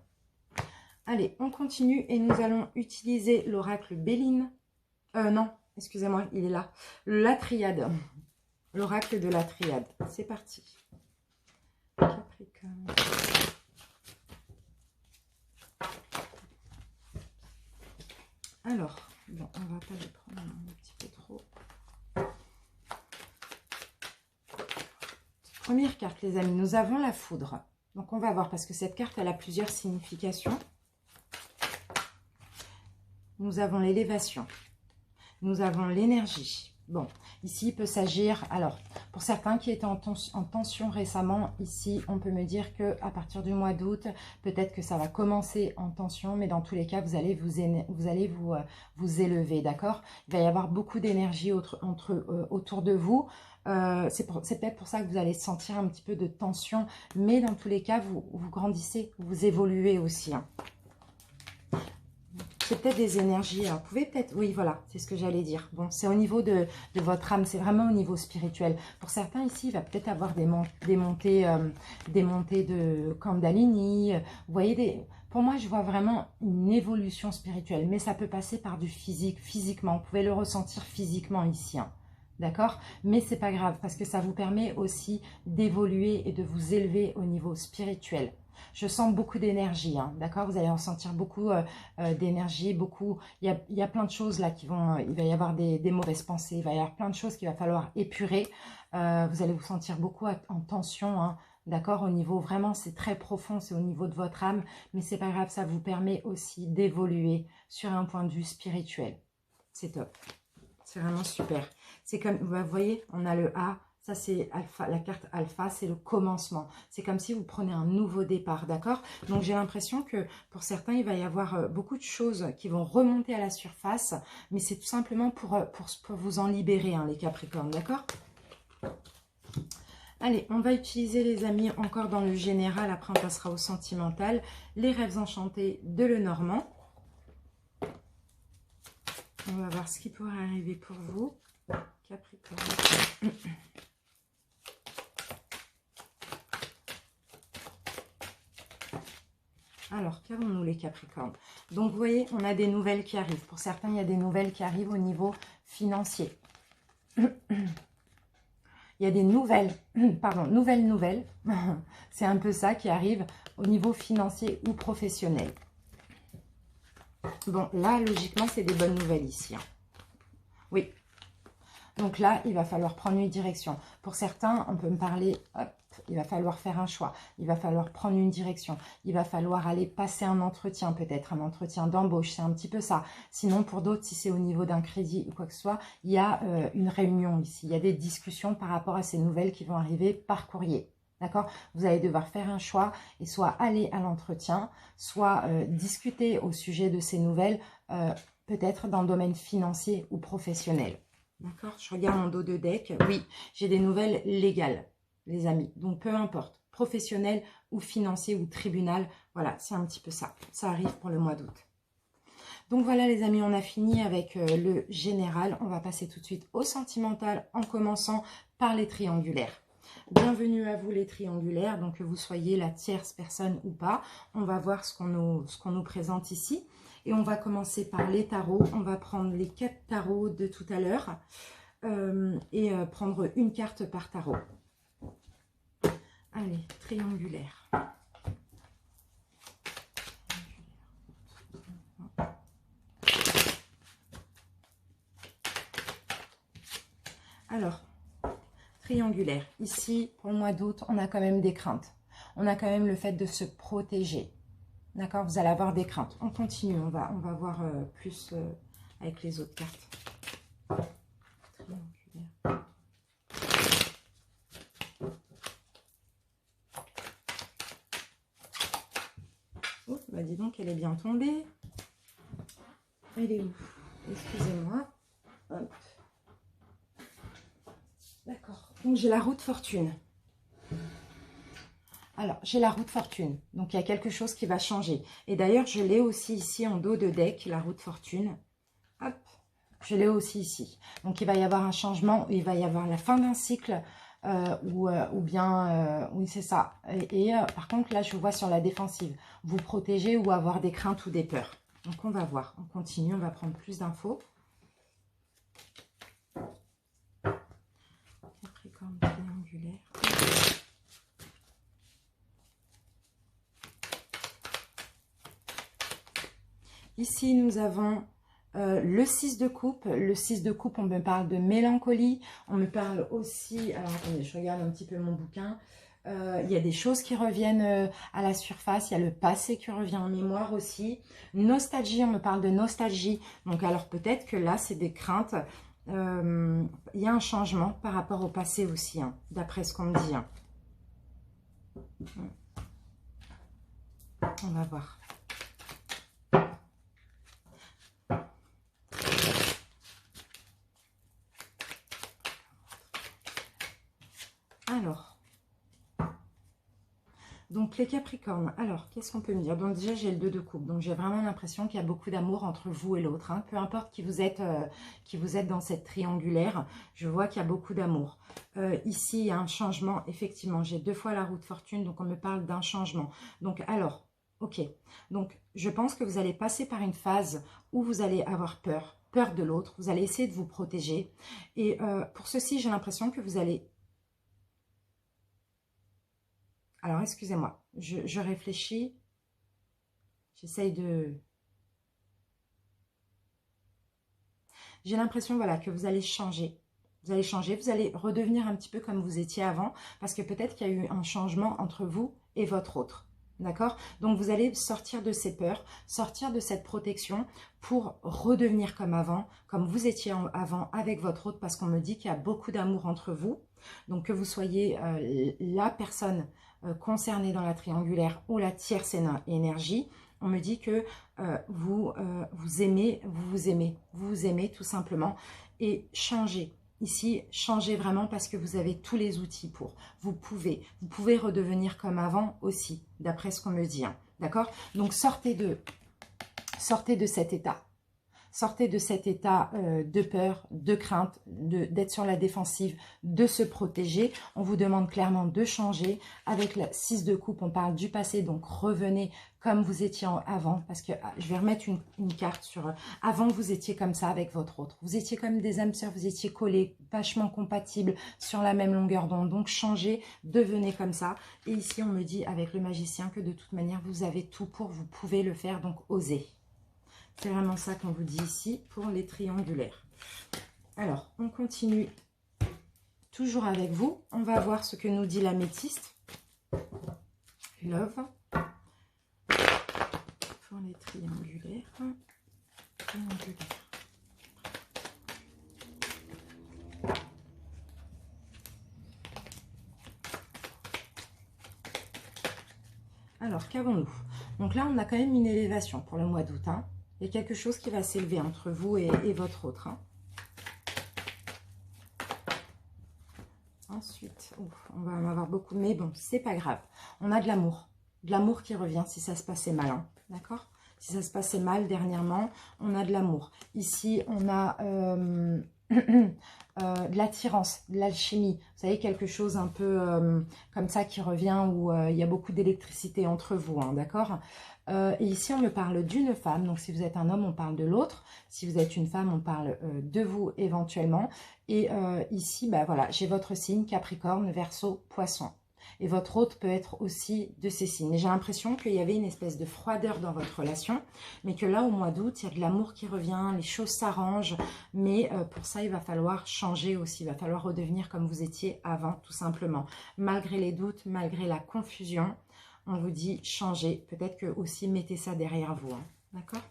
Allez, on continue et nous allons utiliser l'oracle Béline. Non, excusez-moi, il est là. La triade. L'oracle de la triade. C'est parti. Capricorne. Alors, bon, on va pas le prendre un petit peu trop. Première carte, les amis, nous avons la foudre. Donc, on va voir parce que cette carte, elle a plusieurs significations. Nous avons l'élévation, nous avons l'énergie. Bon, ici, il peut s'agir, alors, pour certains qui étaient en tension récemment, ici, on peut me dire qu'à partir du mois d'août, peut-être que ça va commencer en tension, mais dans tous les cas, vous allez vous élever, d'accord? Il va y avoir beaucoup d'énergie autour de vous. C'est peut-être pour ça que vous allez sentir un petit peu de tension, mais dans tous les cas, vous grandissez, vous évoluez aussi, hein. c'est peut-être des énergies. Alors, vous pouvez peut-être... Oui, voilà, c'est ce que j'allais dire. Bon, c'est au niveau de votre âme. C'est vraiment au niveau spirituel. Pour certains, ici, il va peut-être avoir des montées de Kundalini. Vous voyez, pour moi, je vois vraiment une évolution spirituelle. Mais ça peut passer par du physique, physiquement. Vous pouvez le ressentir physiquement ici, hein. D'accord? Mais c'est pas grave, parce que ça vous permet aussi d'évoluer et de vous élever au niveau spirituel. Je sens beaucoup d'énergie, hein, d'accord? Vous allez ressentir beaucoup d'énergie, beaucoup... Il y a plein de choses là qui vont... il va y avoir des mauvaises pensées, il va y avoir plein de choses qu'il va falloir épurer. Vous allez vous sentir beaucoup en tension, hein, d'accord? Au niveau, vraiment, c'est très profond, c'est au niveau de votre âme, mais c'est pas grave, ça vous permet aussi d'évoluer sur un point de vue spirituel. C'est top. C'est vraiment super. C'est comme, vous voyez, on a le A. Ça, c'est alpha. La carte alpha, c'est le commencement. C'est comme si vous prenez un nouveau départ, d'accord? Donc, j'ai l'impression que pour certains, il va y avoir beaucoup de choses qui vont remonter à la surface. Mais c'est tout simplement pour vous en libérer, hein, les Capricornes, d'accord? Allez, on va utiliser, les amis, encore dans le général. Après, on passera au sentimental. Les rêves enchantés de Lenormand. On va voir ce qui pourrait arriver pour vous, Capricorne. Alors, qu'avons-nous les Capricornes? Donc, vous voyez, on a des nouvelles qui arrivent. Pour certains, il y a des nouvelles qui arrivent au niveau financier. Il y a des nouvelles, pardon, nouvelles. C'est un peu ça qui arrive au niveau financier ou professionnel. Bon, là, logiquement, c'est des bonnes nouvelles ici, hein. Oui. Donc là, il va falloir prendre une direction. Pour certains, on peut me parler, hop, il va falloir faire un choix. Il va falloir prendre une direction. Il va falloir aller passer un entretien, peut-être un entretien d'embauche. C'est un petit peu ça. Sinon, pour d'autres, si c'est au niveau d'un crédit ou quoi que ce soit, il y a une réunion ici. Il y a des discussions par rapport à ces nouvelles qui vont arriver par courrier. D'accord? Vous allez devoir faire un choix et soit aller à l'entretien, soit discuter au sujet de ces nouvelles, peut-être dans le domaine financier ou professionnel. D'accord? Je regarde mon dos de deck. Oui, j'ai des nouvelles légales, les amis. Donc, peu importe, professionnel ou financier ou tribunal. Voilà, c'est un petit peu ça. Ça arrive pour le mois d'août. Donc, voilà, les amis, on a fini avec le général. On va passer tout de suite au sentimental en commençant par les triangulaires. Bienvenue à vous les triangulaires, donc que vous soyez la tierce personne ou pas. On va voir ce qu'on nous présente ici. Et on va commencer par les tarots. On va prendre les 4 tarots de tout à l'heure et prendre une carte par tarot. Allez, triangulaire. Alors, triangulaire. Ici, pour le mois d'août, on a quand même des craintes. On a quand même le fait de se protéger. D'accord? Vous allez avoir des craintes. On continue. On va voir plus avec les autres cartes. Triangulaire. Oh, bah dis donc, elle est bien tombée. Elle est où? Excusez-moi. Hop. D'accord. Donc, j'ai la roue de fortune. Alors, j'ai la roue de fortune. Donc, il y a quelque chose qui va changer. Et d'ailleurs, je l'ai aussi ici en dos de deck, la roue de fortune. Hop. Je l'ai aussi ici. Donc, il va y avoir un changement. Il va y avoir la fin d'un cycle. Ou bien, oui, c'est ça. Et par contre, là, je vois sur la défensive. Vous protéger ou avoir des craintes ou des peurs. Donc, on va voir. On continue. On va prendre plus d'infos. Capricorne triangulaire. Ici, nous avons le 6 de coupe. Le 6 de coupe, on me parle de mélancolie. On me parle aussi... Alors, attendez, je regarde un petit peu mon bouquin. Il y a des choses qui reviennent à la surface. Il y a le passé qui revient en mémoire aussi. Nostalgie, on me parle de nostalgie. Donc, alors peut-être que là, c'est des craintes. Il y a un changement par rapport au passé aussi, hein, d'après ce qu'on me dit. Hein. On va voir. Alors, donc Donc les Capricornes, alors qu'est-ce qu'on peut me dire? Donc déjà j'ai le 2 de coupe, donc j'ai vraiment l'impression qu'il y a beaucoup d'amour entre vous et l'autre, hein. Peu importe qui vous êtes dans cette triangulaire, je vois qu'il y a beaucoup d'amour. Ici il y a un changement, effectivement, j'ai 2 fois la roue de fortune, donc on me parle d'un changement. Donc alors, ok, donc je pense que vous allez passer par une phase où vous allez avoir peur de l'autre, vous allez essayer de vous protéger. Et pour ceci, j'ai l'impression que vous allez... Alors, excusez-moi, je réfléchis. J'essaye de... J'ai l'impression, voilà, que vous allez changer. Vous allez changer, vous allez redevenir un petit peu comme vous étiez avant, parce que peut-être qu'il y a eu un changement entre vous et votre autre. D'accord? Donc, vous allez sortir de ces peurs, sortir de cette protection pour redevenir comme avant, comme vous étiez avant avec votre autre, parce qu'on me dit qu'il y a beaucoup d'amour entre vous. Donc, que vous soyez la personne concernée dans la triangulaire ou la tierce énergie, on me dit que vous vous aimez tout simplement, et changez. Ici, changez vraiment parce que vous avez tous les outils pour. Vous pouvez redevenir comme avant aussi, d'après ce qu'on me dit. Hein. D'accord? Donc, sortez de cet état. Sortez de cet état de peur, de crainte, d'être sur la défensive, de se protéger. On vous demande clairement de changer. Avec la 6 de coupe, on parle du passé, donc revenez comme vous étiez avant. Parce que je vais remettre une carte sur... Avant, vous étiez comme ça avec votre autre. Vous étiez comme des âmes sœurs, vous étiez collés, vachement compatibles, sur la même longueur d'onde. Donc changez, devenez comme ça. Et ici, on me dit avec le magicien que de toute manière, vous avez tout pour, vous pouvez le faire, donc osez. C'est vraiment ça qu'on vous dit ici pour les triangulaires. Alors, on continue toujours avec vous. On va voir ce que nous dit l'améthyste. Love. Pour les triangulaires. Alors, qu'avons-nous? Donc là, on a quand même une élévation pour le mois d'août. Hein. Il y a quelque chose qui va s'élever entre vous et votre autre. Hein. Ensuite, on va en avoir beaucoup, mais bon, c'est pas grave. On a de l'amour. De l'amour qui revient si ça se passait mal. Hein. D'accord? Si ça se passait mal dernièrement, on a de l'amour. Ici, on a de l'attirance, de l'alchimie. Vous savez, quelque chose un peu comme ça qui revient, où il y a beaucoup d'électricité entre vous. Hein, d'accord? Et ici, on me parle d'une femme. Donc, si vous êtes un homme, on parle de l'autre. Si vous êtes une femme, on parle de vous éventuellement. Et ici, bah, voilà, j'ai votre signe, Capricorne, Verseau, Poisson. Et votre autre peut être aussi de ces signes. J'ai l'impression qu'il y avait une espèce de froideur dans votre relation, mais que là, au mois d'août, il y a de l'amour qui revient, les choses s'arrangent. Mais pour ça, il va falloir changer aussi. Il va falloir redevenir comme vous étiez avant, tout simplement. Malgré les doutes, malgré la confusion, on vous dit changer. Peut-être que aussi mettez ça derrière vous. Hein. D'accord?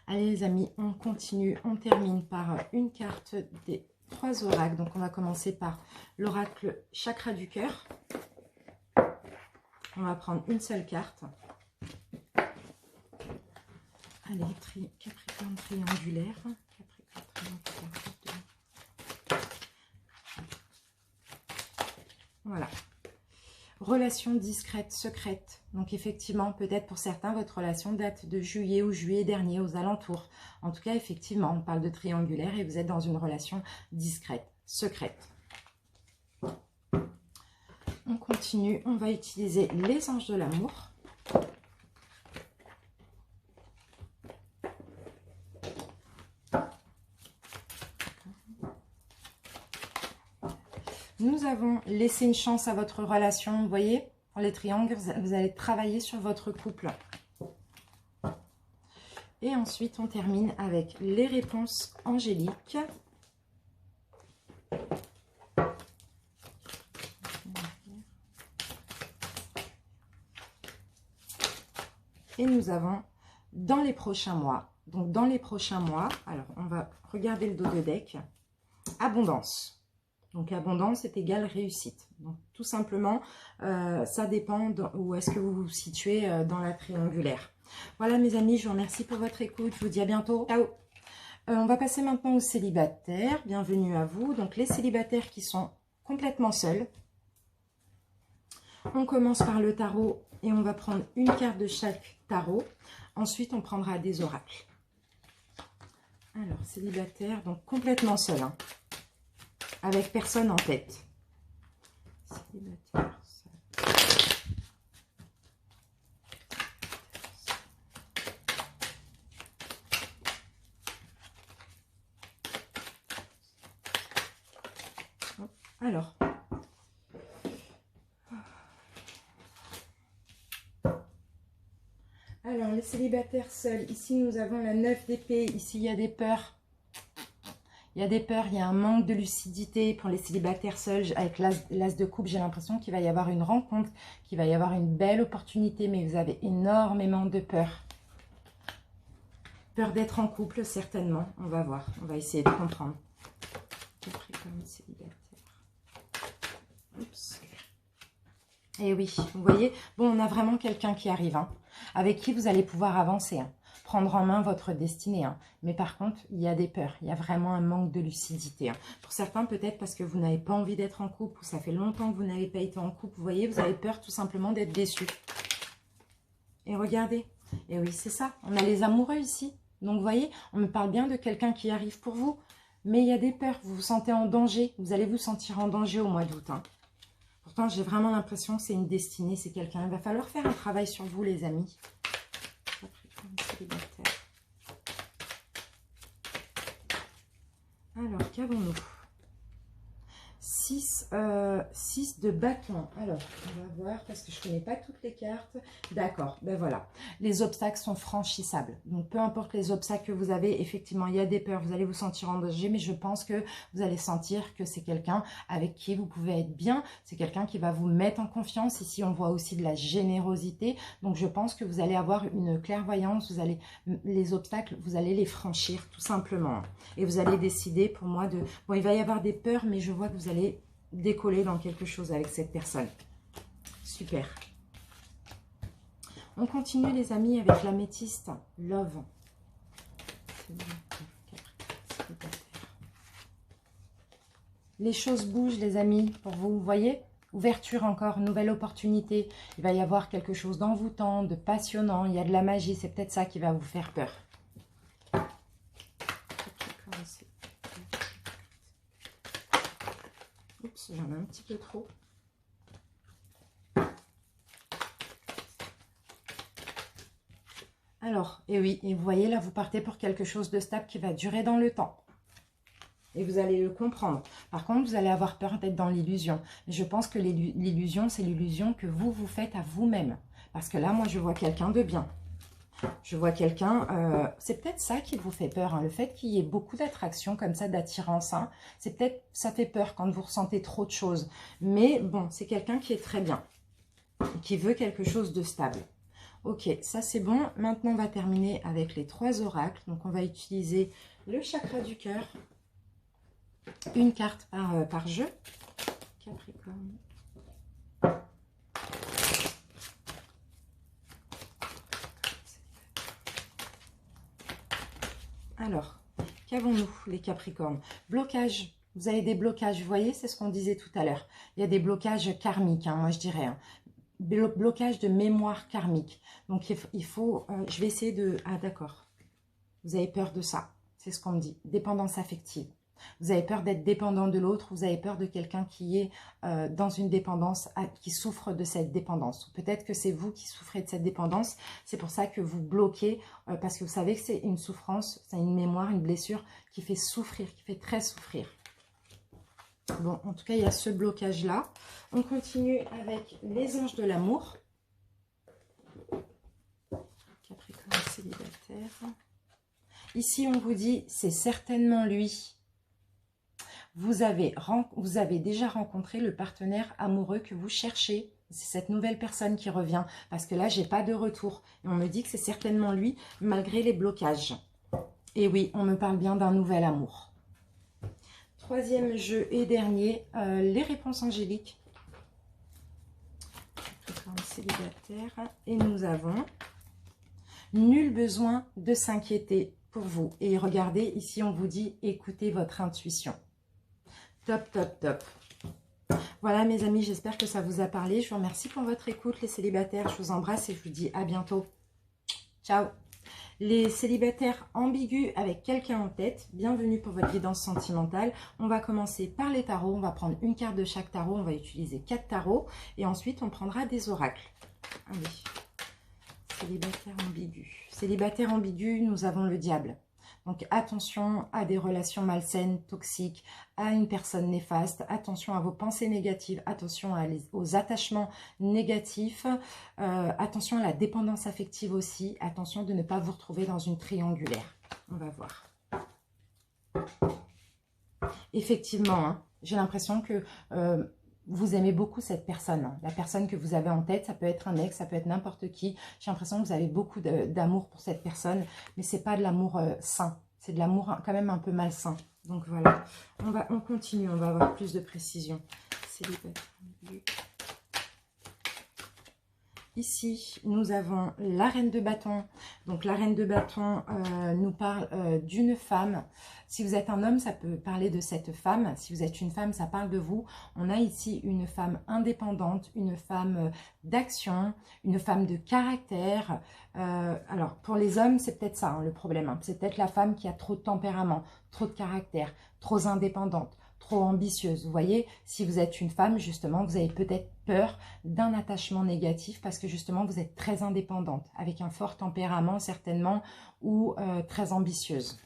Allez les amis, on continue. On termine par une carte des 3 oracles. Donc on va commencer par l'oracle chakra du cœur. On va prendre une seule carte. Allez, Capricorne triangulaire. Capricorne triangulaire. Voilà. Relation discrète, secrète. Donc effectivement, peut-être pour certains, votre relation date de juillet ou juillet dernier, aux alentours. En tout cas, effectivement, on parle de triangulaire et vous êtes dans une relation discrète, secrète. On continue, on va utiliser les anges de l'amour. Nous avons laissé une chance à votre relation, vous voyez, pour les triangles, vous allez travailler sur votre couple. Et ensuite, on termine avec les réponses angéliques. Et nous avons dans les prochains mois. Donc, dans les prochains mois, alors on va regarder le dos de deck. Abondance. Donc, abondance est égale réussite. Donc, tout simplement, ça dépend où est-ce que vous vous situez dans la triangulaire. Voilà, mes amis, je vous remercie pour votre écoute. Je vous dis à bientôt. Ciao. On va passer maintenant aux célibataires. Bienvenue à vous. Donc, les célibataires qui sont complètement seuls. On commence par le tarot et on va prendre une carte de chaque tarot. Ensuite, on prendra des oracles. Alors, célibataire, donc complètement seul, hein, avec personne en tête. Célibataire, seul. Alors, les célibataires seuls, ici nous avons la 9 d'épée, ici il y a des peurs. Il y a des peurs, il y a un manque de lucidité pour les célibataires seuls. Avec l'as de coupe, j'ai l'impression qu'il va y avoir une rencontre, qu'il va y avoir une belle opportunité, mais vous avez énormément de peur. Peur d'être en couple, certainement. On va voir, on va essayer de comprendre. Capricorne célibataire. Oups. Et oui, vous voyez, bon, on a vraiment quelqu'un qui arrive, hein, avec qui vous allez pouvoir avancer, hein, prendre en main votre destinée. Hein. Mais par contre, il y a des peurs, il y a vraiment un manque de lucidité. Hein. Pour certains, peut-être parce que vous n'avez pas envie d'être en couple, ou ça fait longtemps que vous n'avez pas été en couple, vous voyez, vous avez peur tout simplement d'être déçu. Et regardez, et oui, c'est ça, on a les amoureux ici. Donc, vous voyez, on me parle bien de quelqu'un qui arrive pour vous, mais il y a des peurs, vous vous sentez en danger, vous allez vous sentir en danger au mois d'août, hein. Pourtant, j'ai vraiment l'impression que c'est une destinée, c'est quelqu'un. Il va falloir faire un travail sur vous, les amis. Alors, qu'avons-nous ? 6 de bâton. Alors, on va voir parce que je ne connais pas toutes les cartes. D'accord, ben voilà. Les obstacles sont franchissables. Donc, peu importe les obstacles que vous avez, effectivement, il y a des peurs, vous allez vous sentir en danger, mais je pense que vous allez sentir que c'est quelqu'un avec qui vous pouvez être bien. C'est quelqu'un qui va vous mettre en confiance. Ici, on voit aussi de la générosité. Donc, je pense que vous allez avoir une clairvoyance. Vous allez, les obstacles, vous allez les franchir, tout simplement. Et vous allez décider, pour moi, de... Bon, il va y avoir des peurs, mais je vois que vous allez décoller dans quelque chose avec cette personne. Super. On continue, les amis, avec l'améthyste. Love. Les choses bougent, les amis, pour vous. Vous voyez ? Ouverture encore, nouvelle opportunité. Il va y avoir quelque chose d'envoûtant, de passionnant. Il y a de la magie. C'est peut-être ça qui va vous faire peur. Oups, j'en ai un petit peu trop. Alors, et oui, et vous voyez là, vous partez pour quelque chose de stable qui va durer dans le temps. Et vous allez le comprendre. Par contre, vous allez avoir peur d'être dans l'illusion. Mais je pense que l'illusion, c'est l'illusion que vous vous faites à vous-même. Parce que là, moi, je vois quelqu'un de bien. Je vois quelqu'un, c'est peut-être ça qui vous fait peur, hein, le fait qu'il y ait beaucoup d'attraction comme ça, d'attirance, hein, c'est peut-être, ça fait peur quand vous ressentez trop de choses. Mais bon, c'est quelqu'un qui est très bien, qui veut quelque chose de stable. Ok, ça c'est bon. Maintenant, on va terminer avec les 3 oracles. Donc, on va utiliser le chakra du cœur, une carte par jeu. Capricorne. Alors, qu'avons-nous, les Capricornes? Blocage. Vous avez des blocages, vous voyez, c'est ce qu'on disait tout à l'heure. Il y a des blocages karmiques, hein, moi je dirais. Hein. Blocage de mémoire karmique. Donc, il faut je vais essayer de... Ah, d'accord. Vous avez peur de ça. C'est ce qu'on me dit. Dépendance affective. Vous avez peur d'être dépendant de l'autre. Vous avez peur de quelqu'un qui est dans une dépendance, qui souffre de cette dépendance. Peut-être que c'est vous qui souffrez de cette dépendance. C'est pour ça que vous bloquez, parce que vous savez que c'est une souffrance, c'est une mémoire, une blessure qui fait souffrir, qui fait très souffrir. Bon, en tout cas, il y a ce blocage-là. On continue avec les anges de l'amour. Capricorne célibataire. Ici, on vous dit, c'est certainement lui. Vous avez déjà rencontré le partenaire amoureux que vous cherchez. C'est cette nouvelle personne qui revient. Parce que là, j'ai pas de retour. Et on me dit que c'est certainement lui, malgré les blocages. Et oui, on me parle bien d'un nouvel amour. Troisième jeu et dernier, les réponses angéliques. Célibataire. Et nous avons nul besoin de s'inquiéter pour vous. Et regardez, ici on vous dit, écoutez votre intuition. Top, top, top. Voilà mes amis, j'espère que ça vous a parlé. Je vous remercie pour votre écoute les célibataires. Je vous embrasse et je vous dis à bientôt. Ciao. Les célibataires ambigus avec quelqu'un en tête, bienvenue pour votre guidance sentimentale. On va commencer par les tarots. On va prendre une carte de chaque tarot. On va utiliser 4 tarots. Et ensuite, on prendra des oracles. Allez. Célibataire ambigu. Célibataire ambigu, nous avons le diable. Donc attention à des relations malsaines, toxiques, à une personne néfaste, attention à vos pensées négatives, attention aux attachements négatifs, attention à la dépendance affective aussi, attention de ne pas vous retrouver dans une triangulaire. On va voir. Effectivement, hein, j'ai l'impression que vous aimez beaucoup cette personne, hein. La personne que vous avez en tête, ça peut être un ex, ça peut être n'importe qui. J'ai l'impression que vous avez beaucoup d'amour pour cette personne, mais c'est pas de l'amour sain. C'est de l'amour quand même un peu malsain. Donc voilà, on continue, on va avoir plus de précision. Célibataire. Ici, nous avons la reine de bâton. Donc, la reine de bâton nous parle d'une femme. Si vous êtes un homme, ça peut parler de cette femme. Si vous êtes une femme, ça parle de vous. On a ici une femme indépendante, une femme d'action, une femme de caractère. Alors, pour les hommes, c'est peut-être ça hein, le problème. Hein. C'est peut-être la femme qui a trop de tempérament, trop de caractère, trop indépendante, trop ambitieuse. Vous voyez, si vous êtes une femme, justement, vous avez peut-être peur d'un attachement négatif parce que justement, vous êtes très indépendante, avec un fort tempérament certainement, ou très ambitieuse.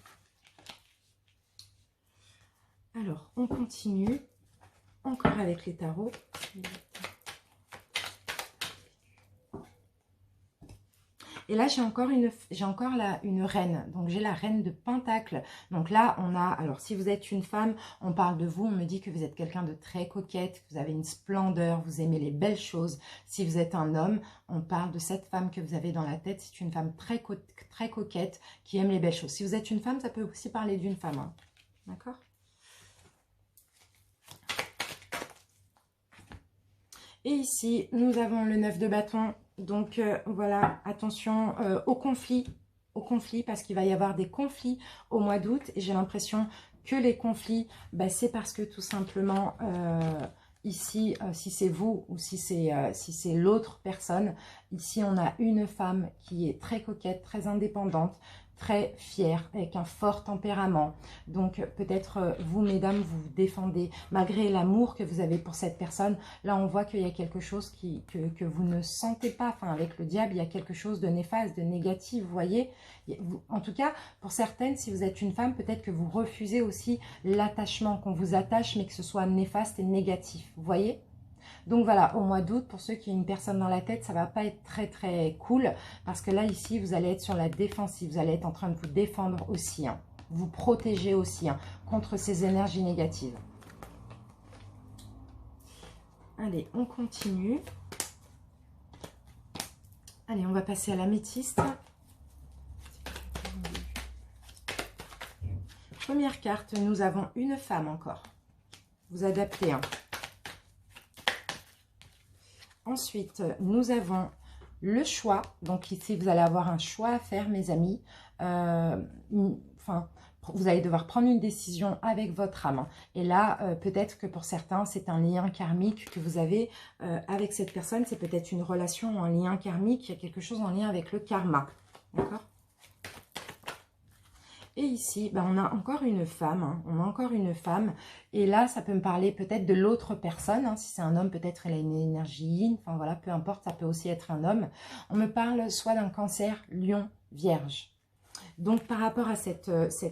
Alors, on continue, encore avec les tarots. Et là, j'ai encore une reine. Donc, j'ai la reine de Pentacle. Donc là, on a... Alors, si vous êtes une femme, on parle de vous. On me dit que vous êtes quelqu'un de très coquette. Que vous avez une splendeur. Vous aimez les belles choses. Si vous êtes un homme, on parle de cette femme que vous avez dans la tête. C'est une femme très coquette qui aime les belles choses. Si vous êtes une femme, ça peut aussi parler d'une femme. Hein. D'accord ? Et ici, nous avons le 9 de bâton. Donc, voilà, attention au conflit, parce qu'il va y avoir des conflits au mois d'août. Et j'ai l'impression que les conflits, bah, c'est parce que tout simplement, ici, si c'est vous ou si c'est l'autre personne, ici, on a une femme qui est très coquette, très indépendante, très fière, avec un fort tempérament. Donc, peut-être vous, mesdames, vous vous défendez. Malgré l'amour que vous avez pour cette personne, là, on voit qu'il y a quelque chose que vous ne sentez pas. Enfin, avec le diable, il y a quelque chose de néfaste, de négatif, vous voyez. En tout cas, pour certaines, si vous êtes une femme, peut-être que vous refusez aussi l'attachement, qu'on vous attache, mais que ce soit néfaste et négatif, vous voyez. Donc voilà, au mois d'août, pour ceux qui ont une personne dans la tête, ça ne va pas être très très cool. Parce que là, ici, vous allez être sur la défensive. Vous allez être en train de vous défendre aussi. Hein, vous protéger aussi hein, contre ces énergies négatives. Allez, on continue. Allez, on va passer à l'améthyste. Première carte, nous avons une femme encore. Vous adaptez. Hein. Ensuite, nous avons le choix. Donc ici, vous allez avoir un choix à faire, mes amis. Vous allez devoir prendre une décision avec votre âme. Et là, peut-être que pour certains, c'est un lien karmique que vous avez avec cette personne. C'est peut-être une relation ou un lien karmique. Il y a quelque chose en lien avec le karma. D'accord ? Et ici, ben, on a encore une femme, hein. On a encore une femme. Et là, ça peut me parler peut-être de l'autre personne. Hein. Si c'est un homme, peut-être elle a une énergie yin. Enfin voilà, peu importe, ça peut aussi être un homme. On me parle soit d'un cancer, lion, vierge. Donc, par rapport à cette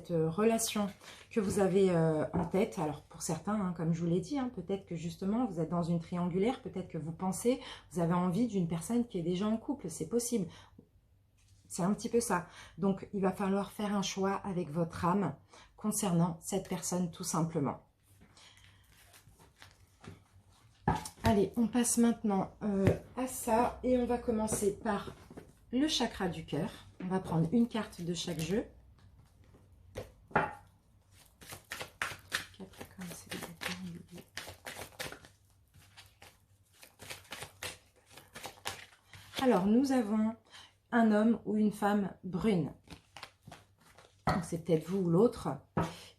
relation que vous avez en tête, alors pour certains, hein, comme je vous l'ai dit, hein, peut-être que justement, vous êtes dans une triangulaire, peut-être que vous pensez, vous avez envie d'une personne qui est déjà en couple, c'est possible. C'est un petit peu ça. Donc, il va falloir faire un choix avec votre âme concernant cette personne tout simplement. Allez, on passe maintenant à ça et on va commencer par le chakra du cœur. On va prendre une carte de chaque jeu. Alors, nous avons un homme ou une femme brune. Donc, c'est peut-être vous ou l'autre.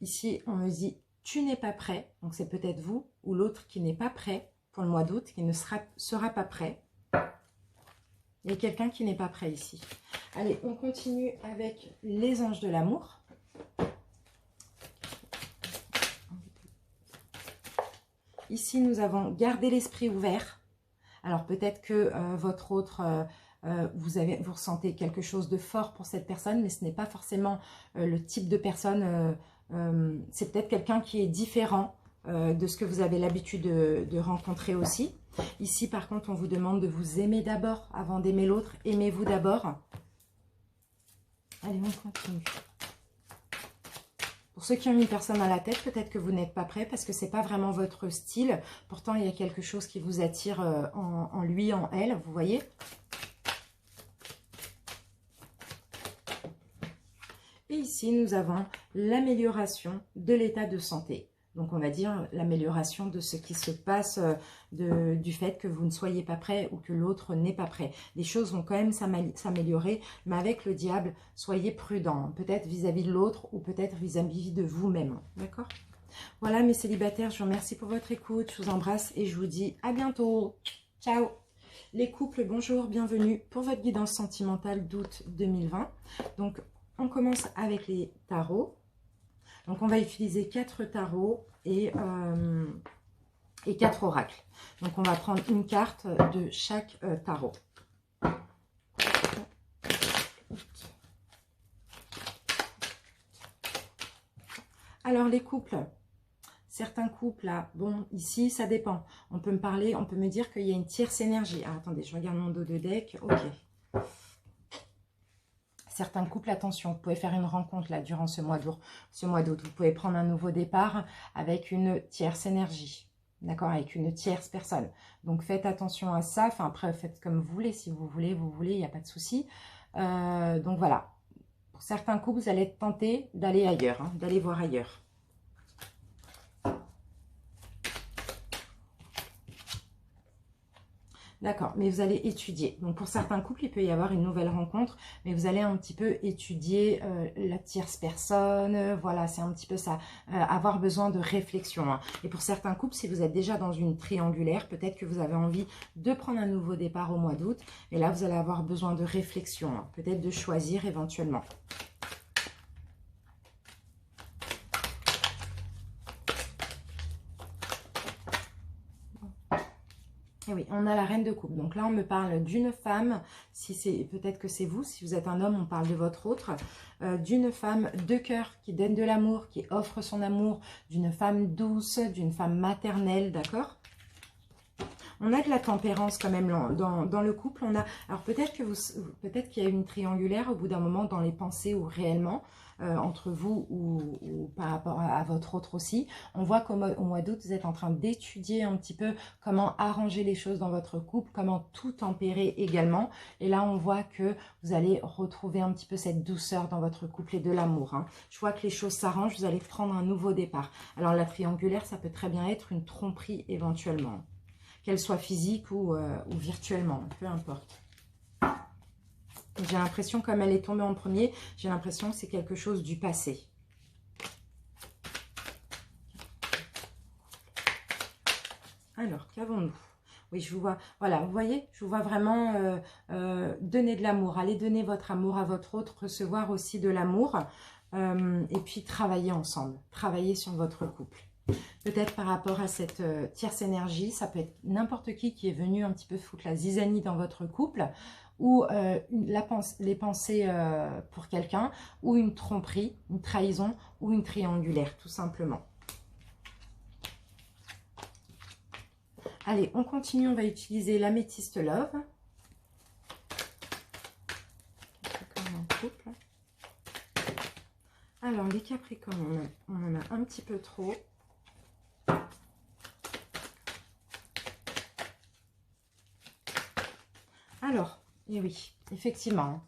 Ici, on me dit, tu n'es pas prêt. Donc, c'est peut-être vous ou l'autre qui n'est pas prêt. pour le mois d'août, qui ne sera pas prêt. Il y a quelqu'un qui n'est pas prêt ici. Allez, on continue avec les anges de l'amour. Ici, nous avons gardé l'esprit ouvert. Alors, peut-être que votre autre, vous ressentez quelque chose de fort pour cette personne, mais ce n'est pas forcément le type de personne. C'est peut-être quelqu'un qui est différent de ce que vous avez l'habitude de rencontrer aussi. Ici, par contre, on vous demande de vous aimer d'abord avant d'aimer l'autre. Aimez-vous d'abord. Allez, on continue. Pour ceux qui ont une personne à la tête, peut-être que vous n'êtes pas prêt parce que ce n'est pas vraiment votre style. Pourtant, il y a quelque chose qui vous attire en lui, en elle, vous voyez. Et ici, nous avons l'amélioration de l'état de santé. Donc, on va dire l'amélioration de ce qui se passe du fait que vous ne soyez pas prêt ou que l'autre n'est pas prêt. Les choses vont quand même s'améliorer, mais avec le diable, soyez prudents. Peut-être vis-à-vis de l'autre ou peut-être vis-à-vis de vous-même. D'accord? Voilà, mes célibataires, je vous remercie pour votre écoute. Je vous embrasse et je vous dis à bientôt. Ciao! Les couples, bonjour, bienvenue pour votre guidance sentimentale d'août 2020. Donc, on commence avec les tarots. Donc, on va utiliser 4 tarots et 4 oracles. Donc, on va prendre une carte de chaque tarot. Alors, les couples. Certains couples, là, bon, ici, ça dépend. On peut me dire qu'il y a une tierce énergie. Ah, attendez, je regarde mon dos de deck. Ok. Certains couples, attention, vous pouvez faire une rencontre là durant ce mois d'août. Vous pouvez prendre un nouveau départ avec une tierce énergie, d'accord, avec une tierce personne. Donc faites attention à ça. Enfin après, faites comme vous voulez. Si vous voulez, il n'y a pas de souci. Donc voilà. Pour certains couples, vous allez être tentés d'aller ailleurs, hein, d'aller voir ailleurs. D'accord, mais vous allez étudier. Donc, pour certains couples, il peut y avoir une nouvelle rencontre, mais vous allez un petit peu étudier la tierce personne. Voilà, c'est un petit peu ça, avoir besoin de réflexion. Hein. Et pour certains couples, si vous êtes déjà dans une triangulaire, peut-être que vous avez envie de prendre un nouveau départ au mois d'août. Et là, vous allez avoir besoin de réflexion, hein, peut-être de choisir éventuellement. Et oui, on a la reine de coupe. Donc là, on me parle d'une femme, si c'est peut-être que c'est vous, si vous êtes un homme, on parle de votre autre, d'une femme de cœur qui donne de l'amour, qui offre son amour, d'une femme douce, d'une femme maternelle, d'accord? On a de la tempérance quand même dans le couple. On a, alors peut-être qu'il y a une triangulaire au bout d'un moment dans les pensées ou réellement entre vous ou par rapport à votre autre aussi. On voit qu'au mois d'août, vous êtes en train d'étudier un petit peu comment arranger les choses dans votre couple, comment tout tempérer également. Et là, on voit que vous allez retrouver un petit peu cette douceur dans votre couple et de l'amour. Hein. Je vois que les choses s'arrangent, vous allez prendre un nouveau départ. Alors la triangulaire, ça peut très bien être une tromperie éventuellement. Qu'elle soit physique ou virtuellement, peu importe. J'ai l'impression, comme elle est tombée en premier, j'ai l'impression que c'est quelque chose du passé. Alors, qu'avons-nous? Oui, je vous vois, voilà, vous voyez, je vous vois vraiment donner de l'amour. Allez donner votre amour à votre autre, recevoir aussi de l'amour. Et puis, travailler ensemble, travailler sur votre couple. Peut-être par rapport à cette tierce énergie, ça peut être n'importe qui est venu un petit peu foutre la zizanie dans votre couple, ou les pensées pour quelqu'un, ou une tromperie, une trahison, ou une triangulaire, tout simplement. Allez, on continue, on va utiliser l'améthyste love. Alors, les Capricornes, on en a un petit peu trop. Alors, et oui, effectivement,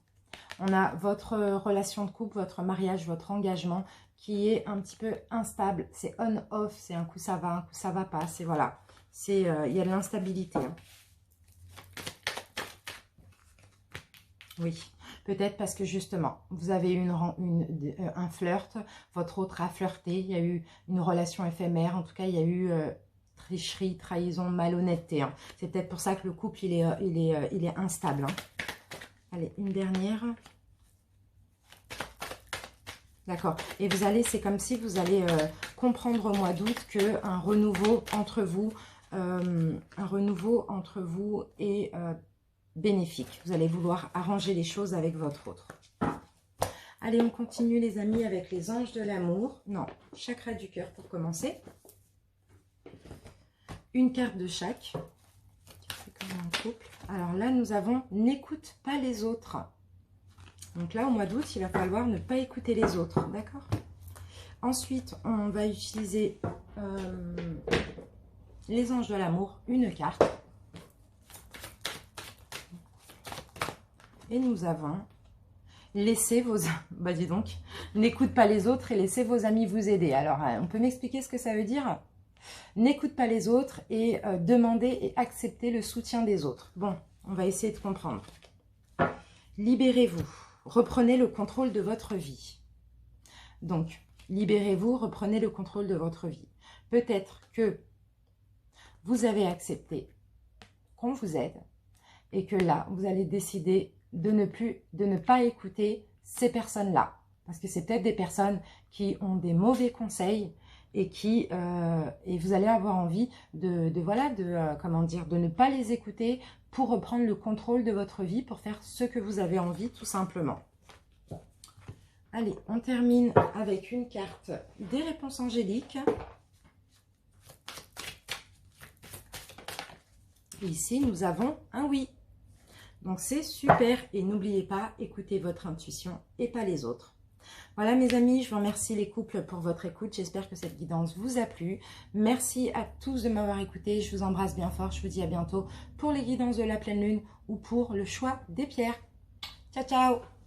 on a votre relation de couple, votre mariage, votre engagement qui est un petit peu instable. C'est on-off, c'est un coup ça va, un coup ça va pas. C'est voilà, il y a de l'instabilité. Hein. Oui, peut-être parce que justement, vous avez eu un flirt, votre autre a flirté, il y a eu une relation éphémère, en tout cas, il y a eu tricherie, trahison, malhonnêteté. Hein. C'est peut-être pour ça que le couple, il est instable. Hein. Allez, une dernière. D'accord. Et vous allez, c'est comme si vous allez comprendre au mois d'août qu'un renouveau entre vous, est bénéfique. Vous allez vouloir arranger les choses avec votre autre. Allez, on continue les amis avec les anges de l'amour. Non, chakra du cœur pour commencer. Une carte de chaque. C'est comme un couple. Alors là, nous avons « N'écoute pas les autres ». Donc là, au mois d'août, il va falloir ne pas écouter les autres, d'accord? Ensuite, on va utiliser les anges de l'amour, une carte. Et nous avons laissez vos... Bah dis donc, n'écoute pas les autres et laissez vos amis vous aider. Alors, on peut m'expliquer ce que ça veut dire? N'écoute pas les autres et demandez et acceptez le soutien des autres. Bon, on va essayer de comprendre. Libérez-vous. Reprenez le contrôle de votre vie. Donc, libérez-vous, reprenez le contrôle de votre vie. Peut-être que vous avez accepté qu'on vous aide et que là, vous allez décider de ne pas écouter ces personnes-là. Parce que c'est peut-être des personnes qui ont des mauvais conseils et et vous allez avoir envie de ne pas les écouter pour reprendre le contrôle de votre vie, pour faire ce que vous avez envie, tout simplement. Allez, on termine avec une carte des réponses angéliques. Et ici, nous avons un oui. Donc, c'est super. Et n'oubliez pas, écoutez votre intuition et pas les autres. Voilà mes amis, je vous remercie les couples pour votre écoute. J'espère que cette guidance vous a plu. Merci à tous de m'avoir écouté. Je vous embrasse bien fort. Je vous dis à bientôt pour les guidances de la pleine lune ou pour le choix des pierres. Ciao, ciao!